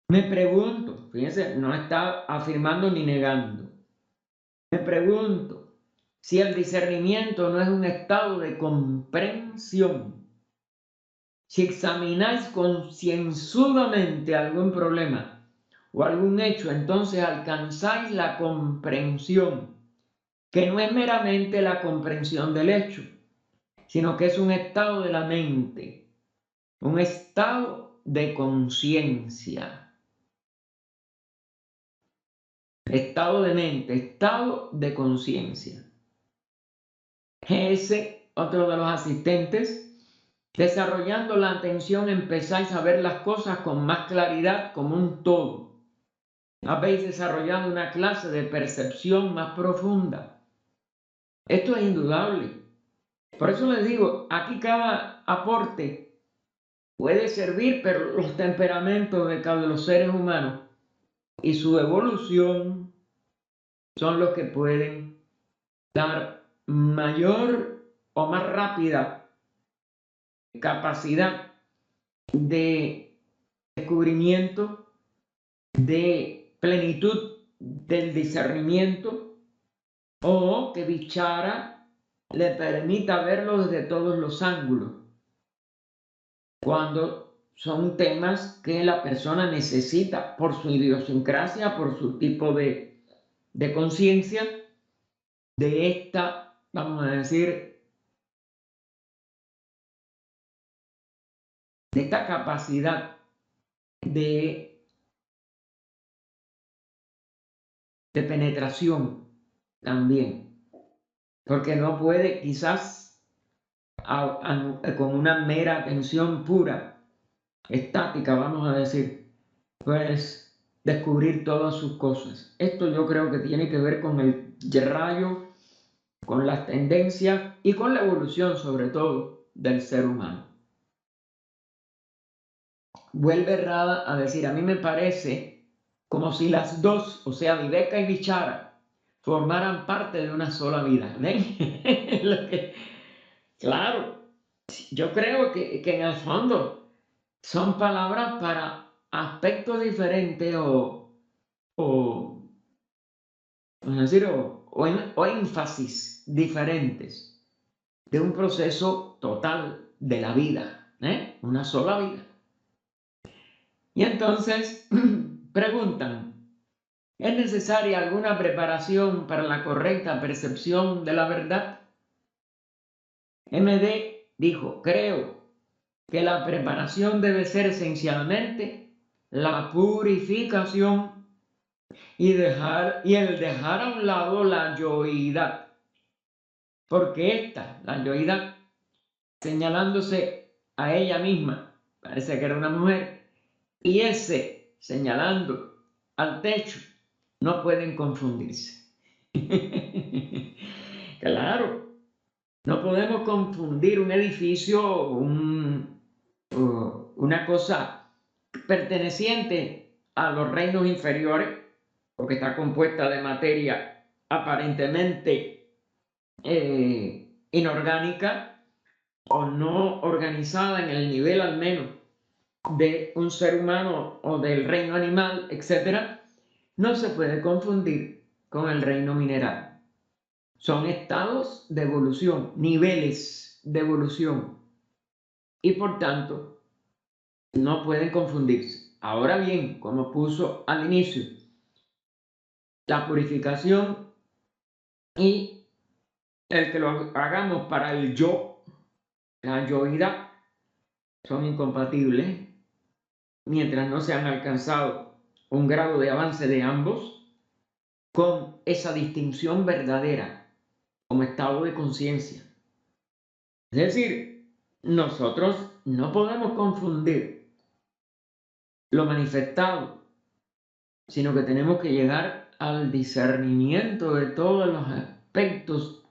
A: Me pregunto, fíjense, no está afirmando ni negando. Me pregunto si el discernimiento no es un estado de comprensión. Si examináis concienzudamente algún problema o algún hecho, entonces alcanzáis la comprensión, que no es meramente la comprensión del hecho, sino que es un estado de la mente, un estado de conciencia. Estado de mente, estado de conciencia. Ese, otro de los asistentes, desarrollando la atención empezáis a ver las cosas con más claridad como un todo. Habéis desarrollado una clase de percepción más profunda. Esto es indudable. Por eso les digo, aquí cada aporte puede servir, pero los temperamentos de cada uno de los seres humanos y su evolución son los que pueden dar mayor o más rápida capacidad de descubrimiento, de plenitud del discernimiento, o que Vichara le permita verlo desde todos los ángulos, cuando son temas que la persona necesita por su idiosincrasia, por su tipo de conciencia, de esta, vamos a decir, de esta capacidad de penetración también, porque no puede quizás con una mera atención pura, estática, vamos a decir, pues descubrir todas sus cosas. Esto yo creo que tiene que ver con el rayo, con las tendencias y con la evolución sobre todo del ser humano. Vuelve Rada a decir, a mí me parece como si las dos, o sea, Viveka y Vichara, formaran parte de una sola vida. ¿Ven? Claro, yo creo que en el fondo son palabras para aspectos diferentes o, es decir, o énfasis diferentes de un proceso total de la vida, una sola vida. Y entonces preguntan, ¿es necesaria alguna preparación para la correcta percepción de la verdad? MD dijo, creo que la preparación debe ser esencialmente la purificación y el dejar a un lado la yoidad, porque esta, la yoidad, señalándose a ella misma, parece que era una mujer, y ese señalando al techo, no pueden confundirse. Claro, no podemos confundir un edificio, una cosa perteneciente a los reinos inferiores, porque está compuesta de materia aparentemente inorgánica o no organizada en el nivel al menos de un ser humano o del reino animal, etc., no se puede confundir con el reino mineral. Son estados de evolución, niveles de evolución, y por tanto no pueden confundirse. Ahora bien, como puso al inicio, la purificación y el que lo hagamos para el yo, la yoidad, son incompatibles mientras no se han alcanzado un grado de avance de ambos con esa distinción verdadera como estado de conciencia. Es decir, nosotros no podemos confundir lo manifestado, sino que tenemos que llegar al discernimiento de todos los aspectos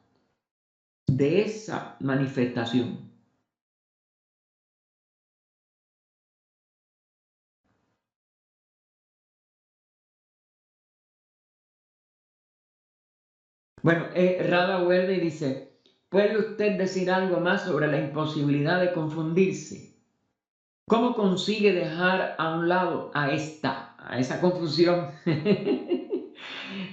A: de esa manifestación. Bueno, Rada vuelve y dice, ¿puede usted decir algo más sobre la imposibilidad de confundirse? ¿Cómo consigue dejar a un lado a esa confusión?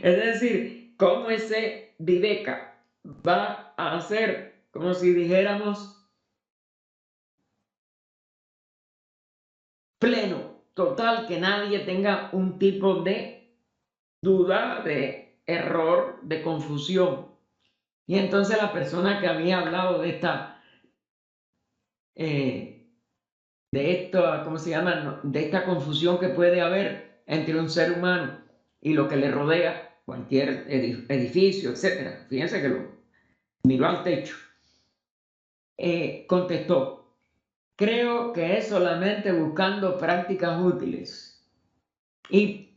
A: Es decir, ¿cómo ese Viveka va a hacer, como si dijéramos, pleno, total, que nadie tenga un tipo de duda, de error, de confusión? Y entonces la persona que había hablado de esta, ¿cómo se llama? No, de esta confusión que puede haber entre un ser humano y lo que le rodea, cualquier edificio, etcétera. Fíjense que lo miró al techo. Contestó, creo que es solamente buscando prácticas útiles y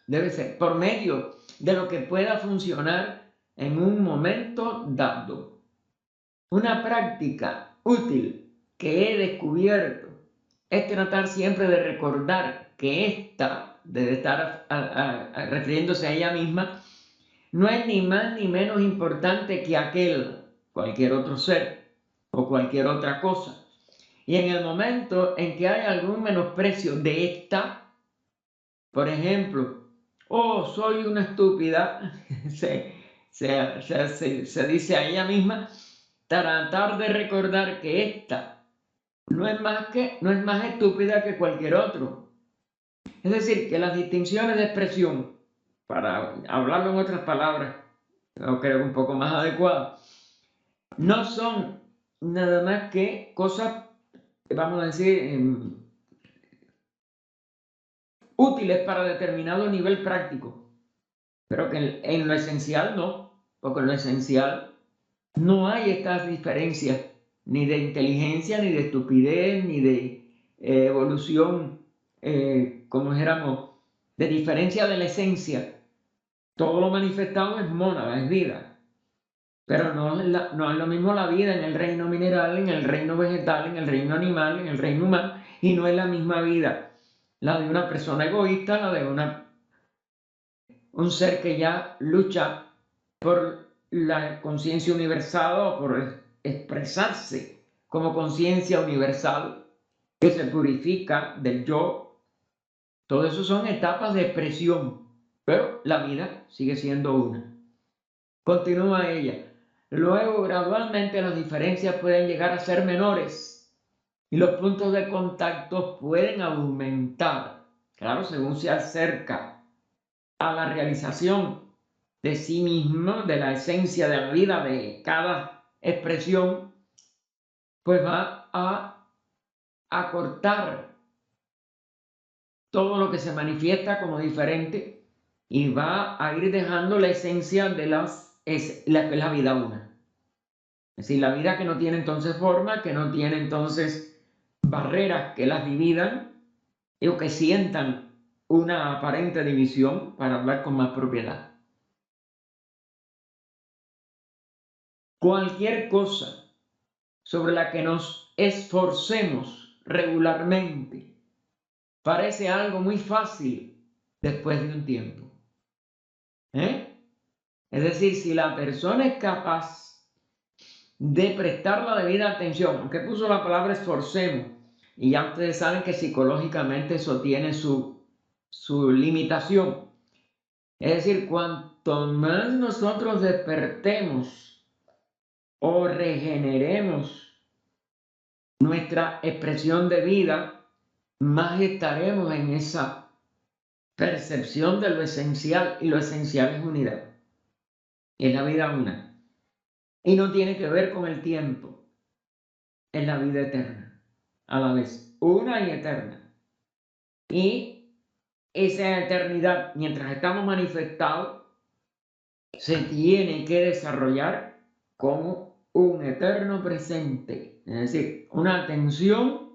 A: debe ser por medio de lo que pueda funcionar en un momento dado. Una práctica útil que he descubierto es tratar siempre de recordar que esta, debe estar refiriéndose a ella misma, no es ni más ni menos importante que cualquier otro ser o cualquier otra cosa. Y en el momento en que hay algún menosprecio de esta, por ejemplo, oh, soy una estúpida, se dice a ella misma, tratar de recordar que esta no es más estúpida que cualquier otro. Es decir, que las distinciones de expresión, para hablarlo en otras palabras, yo creo un poco más adecuadas, no son nada más que cosas, vamos a decir, útiles para determinado nivel práctico, pero que en lo esencial no, porque en lo esencial no hay estas diferencias ni de inteligencia, ni de estupidez, ni de evolución, como dijéramos, de diferencia de la esencia. Todo lo manifestado es mónada, es vida. Pero no es lo mismo la vida en el reino mineral, en el reino vegetal, en el reino animal, en el reino humano, y no es la misma vida la de una persona egoísta, la de un ser que ya lucha por la conciencia universal o por expresarse como conciencia universal, que se purifica del yo. Todo eso son etapas de expresión, pero la vida sigue siendo una. Continúa ella. Luego, gradualmente, las diferencias pueden llegar a ser menores y los puntos de contacto pueden aumentar, claro, según se acerca a la realización de sí mismo, de la esencia de la vida de cada expresión, pues va a acortar todo lo que se manifiesta como diferente y va a ir dejando la esencia de la vida una. Es decir, la vida que no tiene entonces forma, que no tiene entonces barreras que las dividan o que sientan una aparente división, para hablar con más propiedad. Cualquier cosa sobre la que nos esforcemos regularmente parece algo muy fácil después de un tiempo. Es decir, si la persona es capaz de prestar la debida atención, aunque puso la palabra esforcemos, y ya ustedes saben que psicológicamente eso tiene su limitación. Es decir, cuanto más nosotros despertemos o regeneremos nuestra expresión de vida, más estaremos en esa percepción de lo esencial, y lo esencial es unidad, es la vida una, y no tiene que ver con el tiempo, es la vida eterna, a la vez, una y eterna. Y esa eternidad, mientras estamos manifestados, se tiene que desarrollar como un eterno presente, es decir, una atención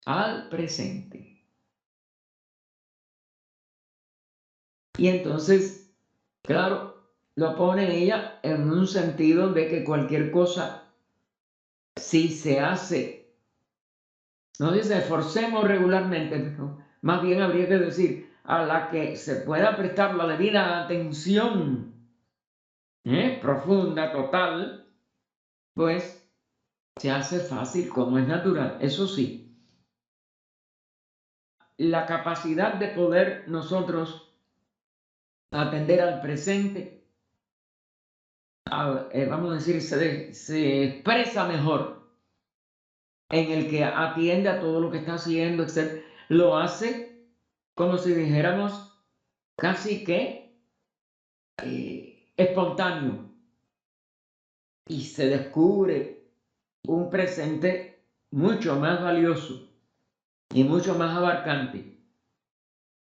A: al presente. Y entonces, claro, lo pone ella en un sentido de que cualquier cosa, si se hace, no dice esforcemos regularmente, pero más bien habría que decir, a la que se pueda prestar la debida atención profunda, total, pues se hace fácil, como es natural. Eso sí, la capacidad de poder nosotros atender al presente, vamos a decir, se expresa mejor en el que atiende a todo lo que está haciendo, etc. Lo hace como si dijéramos casi que espontáneo, y se descubre un presente mucho más valioso y mucho más abarcante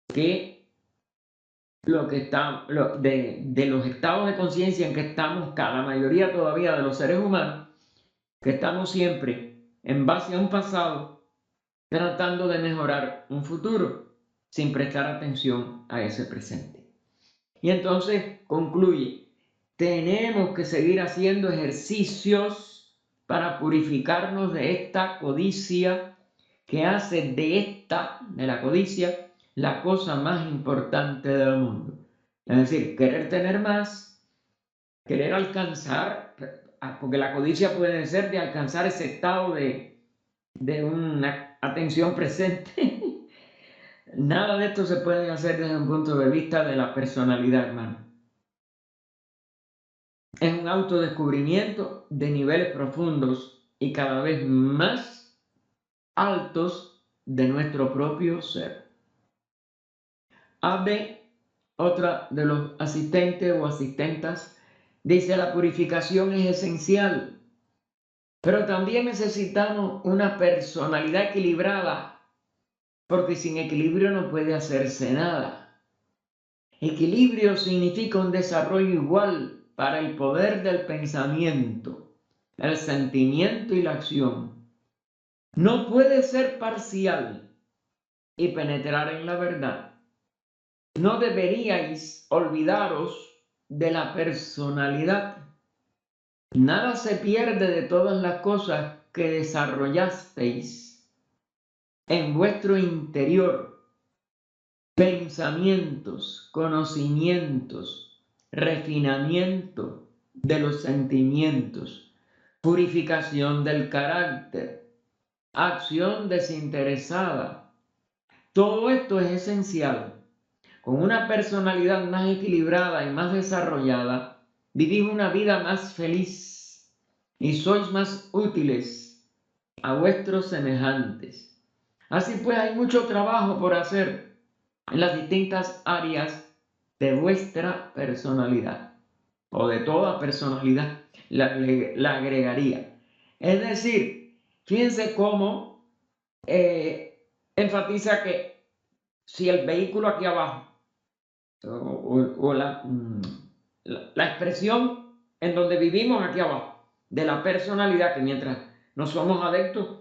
A: que lo que está, de los estados de conciencia en que estamos, la mayoría todavía de los seres humanos, que estamos siempre en base a un pasado, tratando de mejorar un futuro, sin prestar atención a ese presente. Y entonces concluye, tenemos que seguir haciendo ejercicios para purificarnos de esta codicia que hace de la codicia, la cosa más importante del mundo. Es decir, querer tener más, querer alcanzar, porque la codicia puede ser de alcanzar ese estado de una atención presente. Nada de esto se puede hacer desde un punto de vista de la personalidad, hermano. Es un autodescubrimiento de niveles profundos y cada vez más altos de nuestro propio ser. AB, otra de los asistentes o asistentas, dice: la purificación es esencial, pero también necesitamos una personalidad equilibrada, porque sin equilibrio no puede hacerse nada. Equilibrio significa un desarrollo igual para el poder del pensamiento, el sentimiento y la acción. No puede ser parcial y penetrar en la verdad. No deberíais olvidaros de la personalidad. Nada se pierde de todas las cosas que desarrollasteis en vuestro interior: pensamientos, conocimientos, refinamiento de los sentimientos, purificación del carácter, acción desinteresada. Todo esto es esencial. Con una personalidad más equilibrada y más desarrollada, vivís una vida más feliz y sois más útiles a vuestros semejantes. Así pues, hay mucho trabajo por hacer en las distintas áreas de vuestra personalidad, o de toda personalidad, la agregaría. Es decir, fíjense cómo enfatiza que si el vehículo aquí abajo, o la expresión en donde vivimos aquí abajo, de la personalidad, que mientras no somos adeptos,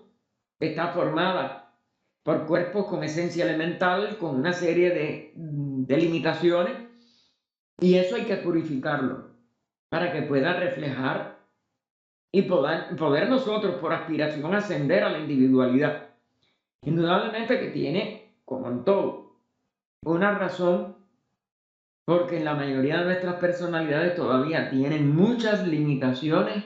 A: está formada por cuerpos con esencia elemental, con una serie de limitaciones, y eso hay que purificarlo para que pueda reflejar y poder nosotros, por aspiración, ascender a la individualidad. Indudablemente que tiene, como en todo, una razón, porque la mayoría de nuestras personalidades todavía tienen muchas limitaciones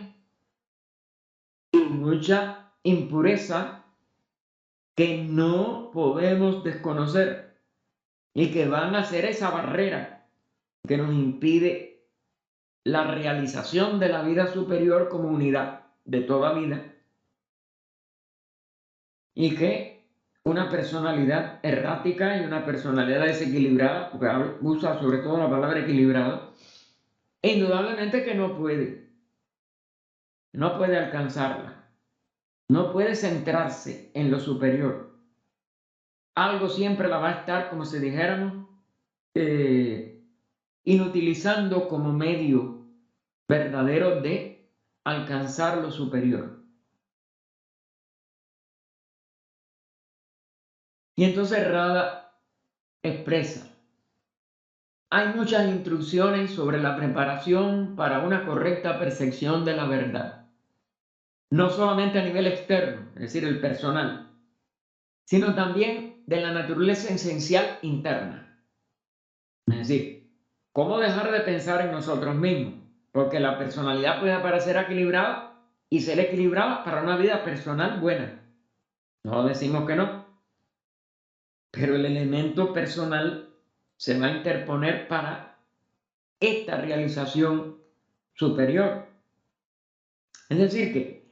A: y mucha impureza que no podemos desconocer y que van a ser esa barrera que nos impide la realización de la vida superior como unidad de toda vida, y que una personalidad errática y una personalidad desequilibrada, porque usa sobre todo la palabra equilibrada, indudablemente que no puede alcanzarla, no puede centrarse en lo superior. Algo siempre la va a estar, como si dijéramos, inutilizando como medio verdadero de alcanzar lo superior. Y entonces Rada expresa: hay muchas instrucciones sobre la preparación para una correcta percepción de la verdad, no solamente a nivel externo, es decir, el personal, sino también de la naturaleza esencial interna. Es decir, ¿cómo dejar de pensar en nosotros mismos? Porque la personalidad puede parecer equilibrada y ser equilibrada para una vida personal buena. No decimos que no, pero el elemento personal se va a interponer para esta realización superior. Es decir, que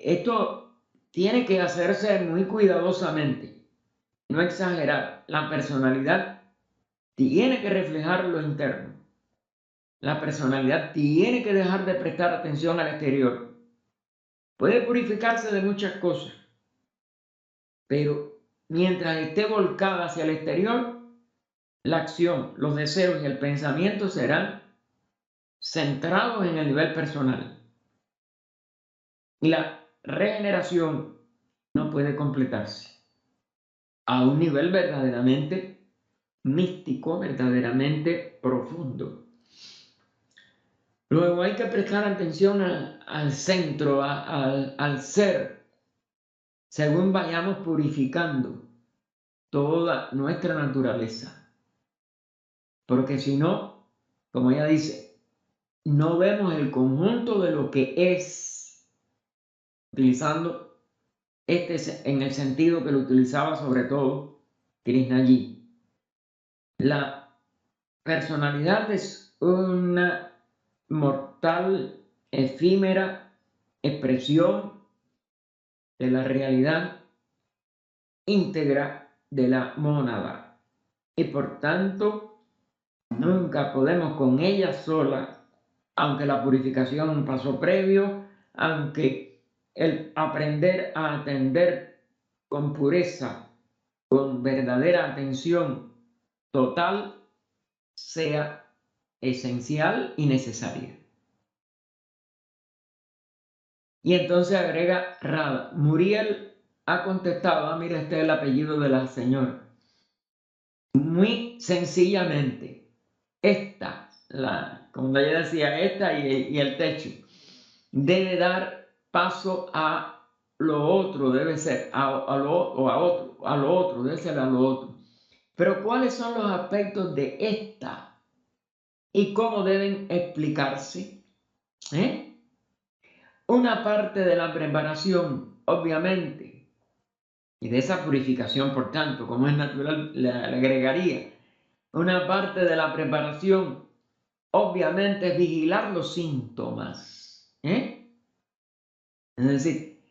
A: esto tiene que hacerse muy cuidadosamente, no exagerar. La personalidad tiene que reflejar lo interno. La personalidad tiene que dejar de prestar atención al exterior. Puede purificarse de muchas cosas, pero mientras esté volcada hacia el exterior, la acción, los deseos y el pensamiento serán centrados en el nivel personal. Y la regeneración no puede completarse a un nivel verdaderamente místico, verdaderamente profundo. Luego hay que prestar atención al centro, al ser, según vayamos purificando toda nuestra naturaleza. Porque si no, como ella dice, no vemos el conjunto de lo que es, utilizando en el sentido que lo utilizaba sobre todo Krishnajit. La personalidad es una mortal, efímera expresión de la realidad íntegra de la mónada. Y por tanto, nunca podemos con ella sola, aunque la purificación es un paso previo, aunque el aprender a atender con pureza, con verdadera atención total, sea esencial y necesaria. Y entonces agrega Radha, Muriel ha contestado, mira, este es el apellido de la señora, muy sencillamente, como ella decía, esta y el techo, debe dar paso a lo otro, debe ser a lo otro, debe ser a lo otro. Pero ¿cuáles son los aspectos de esta y cómo deben explicarse? Una parte de la preparación, obviamente, y de esa purificación, por tanto, como es natural, le agregaría, una parte de la preparación, obviamente, es vigilar los síntomas. Es decir,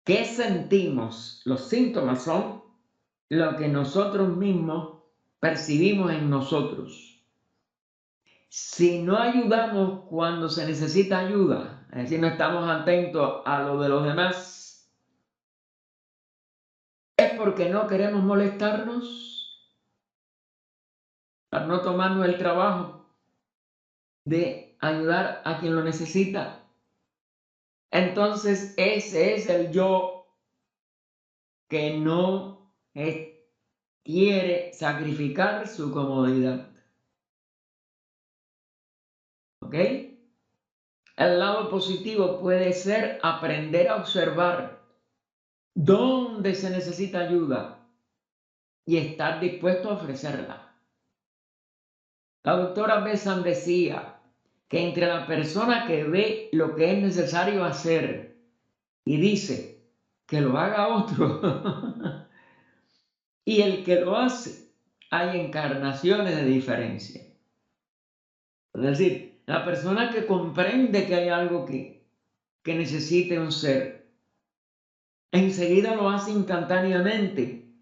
A: ¿qué sentimos? Los síntomas son lo que nosotros mismos percibimos en nosotros. Si no ayudamos cuando se necesita ayuda, es decir, no estamos atentos a lo de los demás, es porque no queremos molestarnos, para no tomarnos el trabajo de ayudar a quien lo necesita. Entonces ese es el yo que no quiere sacrificar su comodidad. ¿Ok? El lado positivo puede ser aprender a observar dónde se necesita ayuda y estar dispuesto a ofrecerla. La doctora Besant decía que entre la persona que ve lo que es necesario hacer y dice que lo haga otro y el que lo hace, hay encarnaciones de diferencia. Es decir, la persona que comprende que hay algo que necesite un ser, enseguida lo hace instantáneamente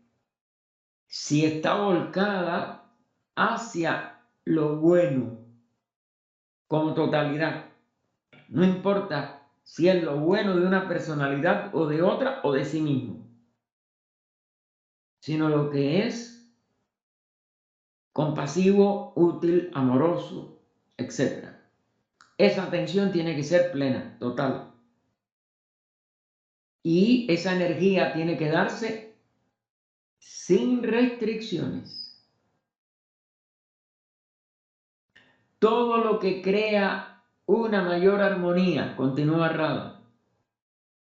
A: si está volcada hacia lo bueno como totalidad. No importa si es lo bueno de una personalidad o de otra o de sí mismo, sino lo que es compasivo, útil, amoroso, etc. Esa atención tiene que ser plena, total. Y esa energía tiene que darse sin restricciones. Todo lo que crea una mayor armonía, continúa Radha,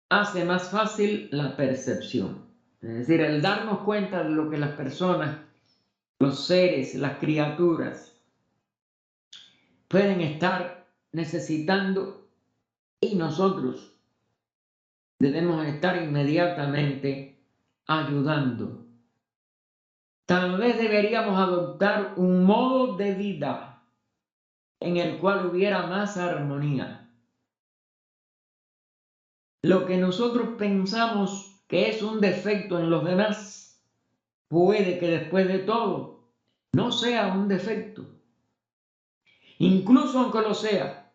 A: hace más fácil la percepción. Es decir, el darnos cuenta de lo que las personas, los seres, las criaturas pueden estar necesitando y nosotros debemos estar inmediatamente ayudando. Tal vez deberíamos adoptar un modo de vida en el cual hubiera más armonía. Lo que nosotros pensamos que es un defecto en los demás, puede que después de todo no sea un defecto. Incluso aunque lo sea,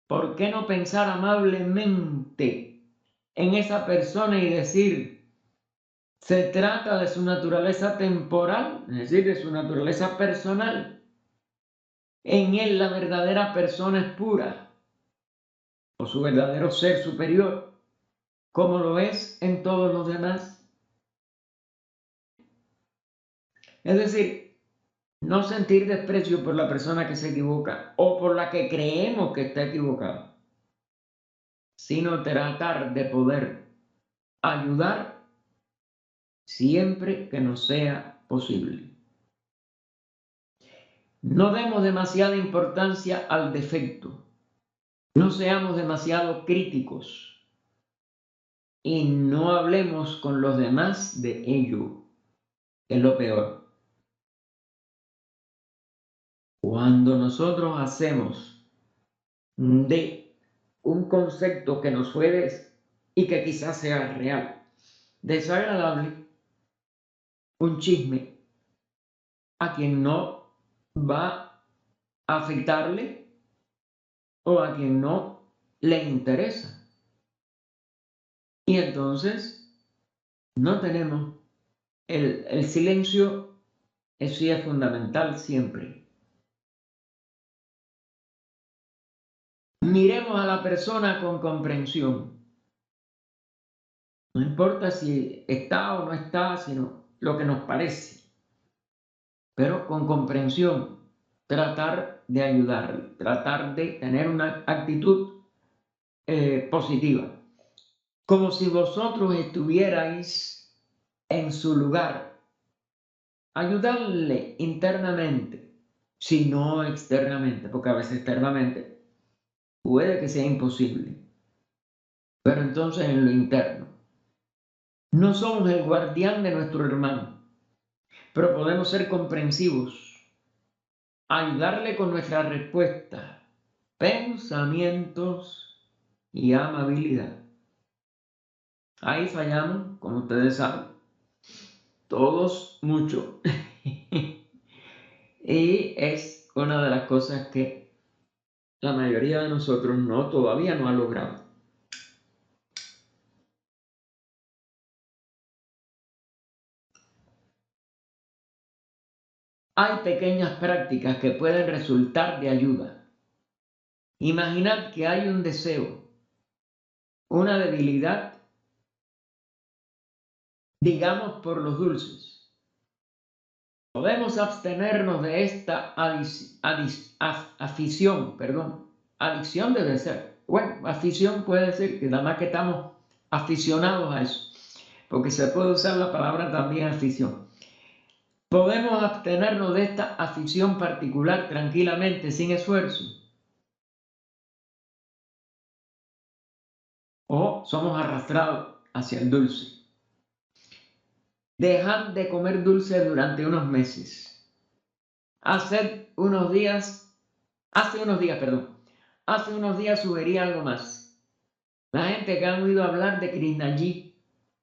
A: ¿por qué no pensar amablemente en esa persona y decir, se trata de su naturaleza temporal, es decir, de su naturaleza personal? En él la verdadera persona es pura, o su verdadero ser superior, como lo es en todos los demás. Es decir, no sentir desprecio por la persona que se equivoca o por la que creemos que está equivocada, sino tratar de poder ayudar siempre que nos sea posible. No demos demasiada importancia al defecto, no seamos demasiado críticos y no hablemos con los demás de ello, que es lo peor. Cuando nosotros hacemos de un concepto que nos fue y que quizás sea real, desagradable, un chisme, a quien no va a afectarle o a quien no le interesa. Y entonces no tenemos el silencio, eso sí es fundamental siempre. Miremos a la persona con comprensión. No importa si está o no está, sino lo que nos parece. Pero con comprensión, tratar de ayudarle, tratar de tener una actitud positiva. Como si vosotros estuvierais en su lugar. Ayudarle internamente, si no externamente, porque a veces externamente puede que sea imposible. Pero entonces en lo interno. No somos el guardián de nuestro hermano, pero podemos ser comprensivos, ayudarle con nuestra respuesta, pensamientos y amabilidad. Ahí fallamos, como ustedes saben, todos mucho. Y es una de las cosas que la mayoría de nosotros todavía no ha logrado. Hay pequeñas prácticas que pueden resultar de ayuda. Imaginad que hay un deseo, una debilidad, digamos por los dulces. Podemos abstenernos de esta afición, adicción debe ser. Bueno, afición puede ser que nada más que estamos aficionados a eso, porque se puede usar la palabra también afición. Podemos abstenernos de esta afición particular tranquilamente, sin esfuerzo. O somos arrastrados hacia el dulce. Dejad de comer dulce durante unos meses. Hace unos días sugerí algo más. La gente que ha oído hablar de Krishnalji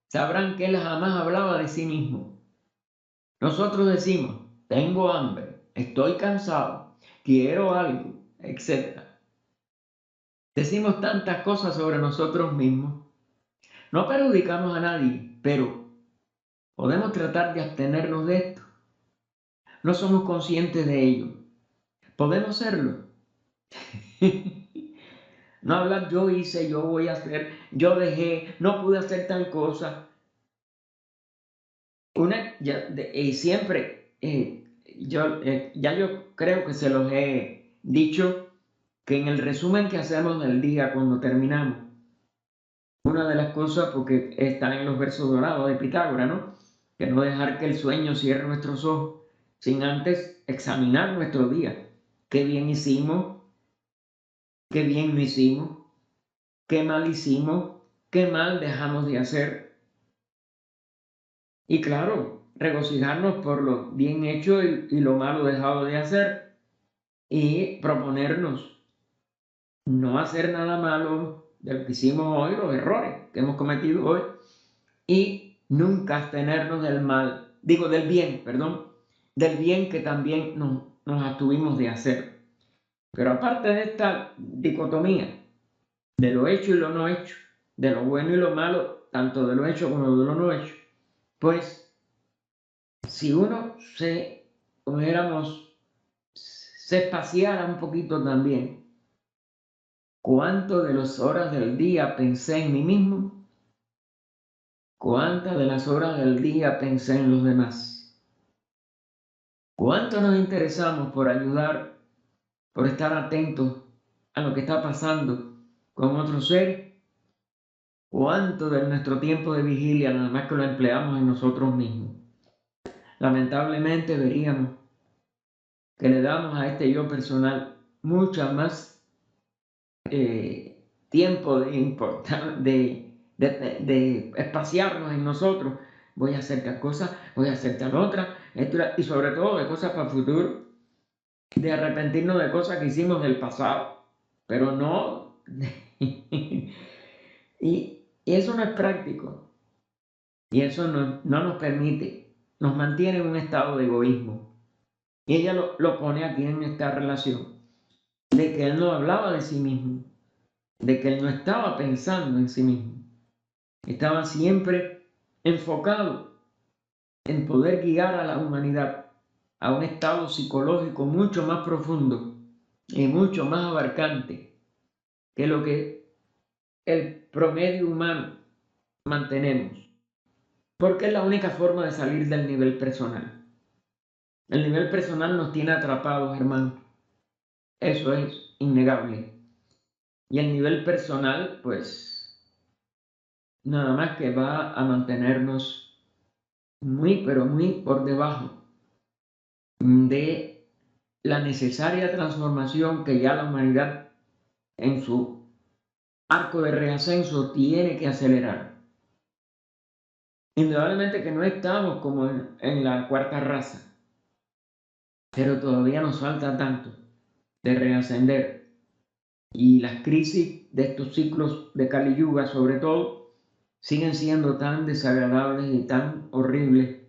A: sabrán que él jamás hablaba de sí mismo. Nosotros decimos, tengo hambre, estoy cansado, quiero algo, etc. Decimos tantas cosas sobre nosotros mismos. No perjudicamos a nadie, pero podemos tratar de abstenernos de esto. No somos conscientes de ello. ¿Podemos serlo? No hablar yo hice, yo voy a hacer, yo dejé, no pude hacer tal cosa. Siempre, ya yo creo que se los he dicho, que en el resumen que hacemos del día cuando terminamos, una de las cosas, porque está en los versos dorados de Pitágoras, ¿no? Que no dejar que el sueño cierre nuestros ojos sin antes examinar nuestro día. ¿Qué bien hicimos? qué bien lo hicimos, qué mal hicimos, qué mal dejamos de hacer. Y claro, regocijarnos por lo bien hecho y lo malo dejado de hacer. Y proponernos no hacer nada malo de lo que hicimos hoy, los errores que hemos cometido hoy, y nunca abstenernos del mal, digo del bien, perdón, del bien que también nos abstuvimos de hacer. Pero aparte de esta dicotomía de lo hecho y lo no hecho, de lo bueno y lo malo, tanto de lo hecho como de lo no hecho, pues si uno como dijéramos, se espaciara un poquito también, ¿cuánto de las horas del día pensé en mí mismo? ¿Cuántas de las horas del día pensé en los demás? ¿Cuánto nos interesamos por ayudar, por estar atentos a lo que está pasando con otros seres? ¿Cuánto de nuestro tiempo de vigilia nada más que lo empleamos en nosotros mismos? Lamentablemente veríamos que le damos a este yo personal mucha más tiempo de espaciarnos en nosotros. Voy a hacer tal cosa, voy a hacer tal otra, y sobre todo de cosas para el futuro, de arrepentirnos de cosas que hicimos del pasado, pero no. y eso no es práctico, y eso no nos permite, nos mantiene en un estado de egoísmo. Y ella lo pone aquí en esta relación, de que él no hablaba de sí mismo, de que él no estaba pensando en sí mismo, estaba siempre enfocado en poder guiar a la humanidad a un estado psicológico mucho más profundo y mucho más abarcante que lo que el promedio humano mantenemos, porque es la única forma de salir del nivel personal. El nivel personal nos tiene atrapados, hermano. Eso es innegable. Y el nivel personal, pues, nada más que va a mantenernos muy, pero muy por debajo de la necesaria transformación que ya la humanidad en su arco de reascenso tiene que acelerar. Indudablemente que no estamos como en la cuarta raza, pero todavía nos falta tanto de reascender. Y las crisis de estos ciclos de Kali Yuga, sobre todo, siguen siendo tan desagradables y tan horribles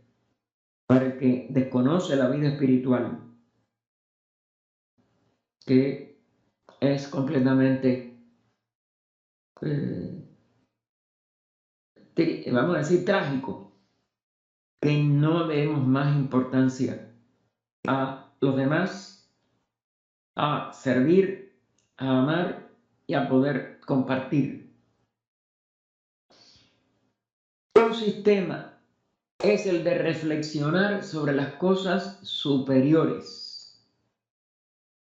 A: para el que desconoce la vida espiritual, que es completamente, eh, vamos a decir, trágico, que no demos más importancia a los demás, a servir, a amar y a poder compartir. Un sistema es el de reflexionar sobre las cosas superiores,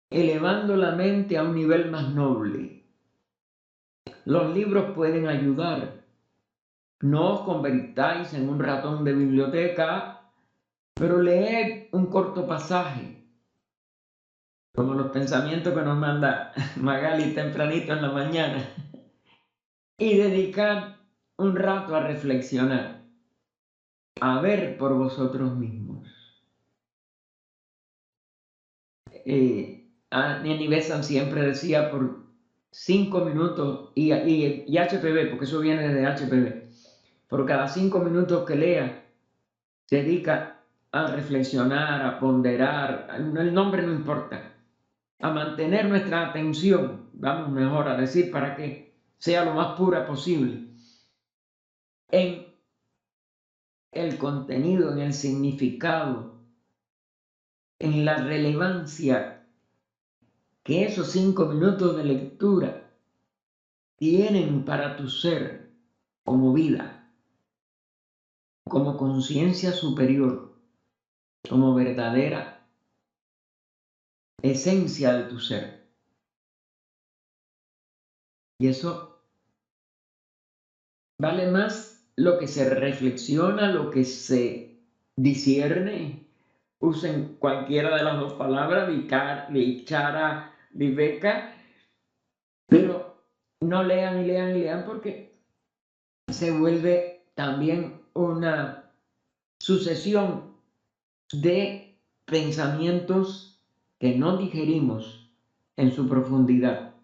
A: elevando la mente a un nivel más noble. Los libros pueden ayudar. No os convertáis en un ratón de biblioteca, pero leed un corto pasaje, como los pensamientos que nos manda Magali tempranito en la mañana, y dedicad un rato a reflexionar, a ver por vosotros mismos. Annie Besant siempre decía por 5 minutos, y HPV, porque eso viene desde HPV, por cada 5 minutos que lea, dedica a reflexionar, a ponderar, el nombre no importa, a mantener nuestra atención, vamos mejor a decir, para que sea lo más pura posible, en el contenido, en el significado, en la relevancia que esos 5 minutos de lectura tienen para tu ser como vida, como conciencia superior, como verdadera esencia de tu ser. Y eso vale más lo que se reflexiona, lo que se discierne. Usen cualquiera de las dos palabras, vichara, viveca, Pero no lean y lean y lean porque se vuelve también una sucesión de pensamientos que no digerimos en su profundidad,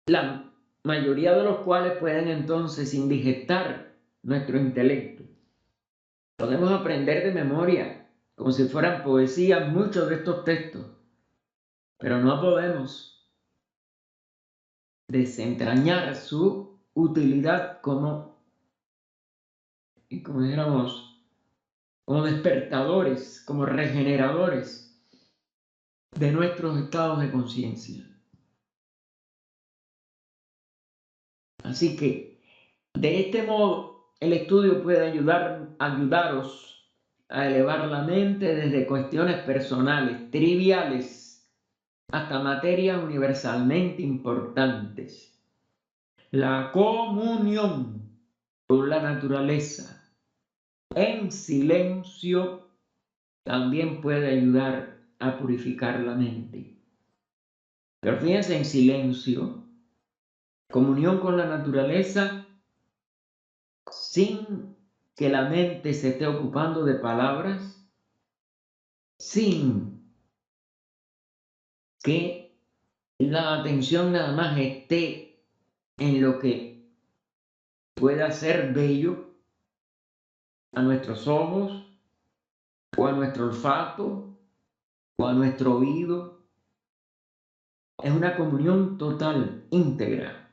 A: la mayoría de los cuales pueden entonces indigestar nuestro intelecto. Podemos aprender de memoria, como si fueran poesía, muchos de estos textos, pero no podemos desentrañar su utilidad como dijéramos, como despertadores, como regeneradores de nuestros estados de conciencia. Así que, de este modo, el estudio puede ayudaros a elevar la mente desde cuestiones personales, triviales, hasta materias universalmente importantes. La comunión con la naturaleza en silencio también puede ayudar a purificar la mente. Pero fíjense, en silencio, comunión con la naturaleza, sin que la mente se esté ocupando de palabras, sin que la atención nada más esté en lo que pueda ser bello a nuestros ojos, o a nuestro olfato, o a nuestro oído. Es una comunión total, íntegra.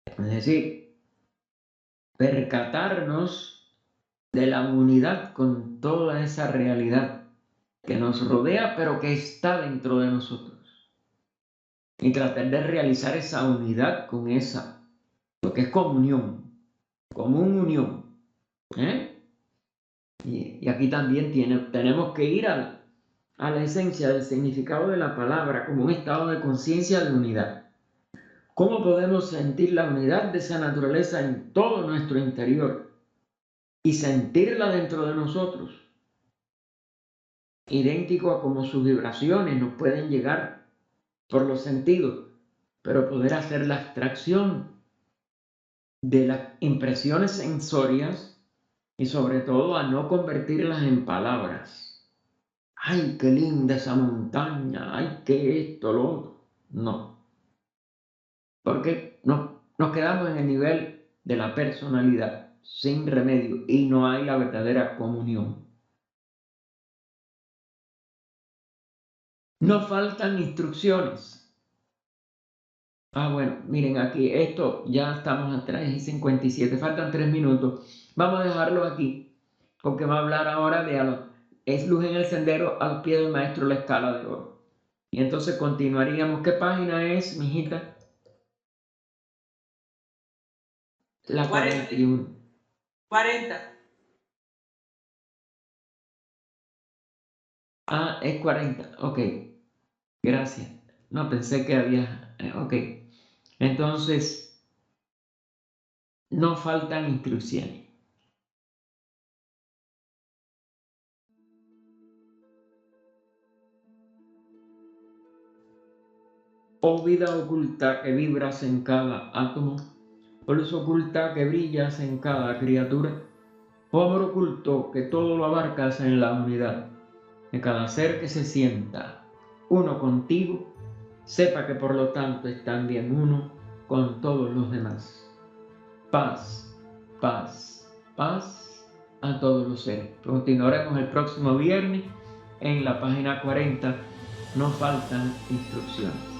A: Es decir, percatarnos de la unidad con toda esa realidad que nos rodea, pero que está dentro de nosotros. Y tratar de realizar esa unidad con esa, lo que es comunión, común unión. Y aquí también tenemos que ir a la esencia del significado de la palabra como un estado de conciencia de unidad. ¿Cómo podemos sentir la unidad de esa naturaleza en todo nuestro interior y sentirla dentro de nosotros? Idéntico a como sus vibraciones nos pueden llegar por los sentidos, pero poder hacer la abstracción de las impresiones sensorias y sobre todo a no convertirlas en palabras. ¡Ay, qué linda esa montaña! ¡Ay, qué esto, lo otro! No, porque nos quedamos en el nivel de la personalidad, sin remedio, y no hay la verdadera comunión. Nos faltan instrucciones. Bueno, miren aquí, esto ya estamos a 3:57, faltan 3 minutos. Vamos a dejarlo aquí, porque va a hablar ahora de es luz en el sendero al pie del maestro, la escala de oro. Y entonces continuaríamos. ¿Qué página es, mijita? La 41.
B: 40.
A: Es 40, ok. Gracias. No, pensé que había... ok. Entonces, no faltan instrucciones. Oh vida oculta que vibras en cada átomo, oh luz oculta que brillas en cada criatura, oh amor oculto que todo lo abarcas en la unidad de cada ser que se sienta uno contigo, sepa que por lo tanto es también uno con todos los demás. Paz, paz, paz a todos los seres. Continuaremos el próximo viernes en la página 40. No faltan instrucciones.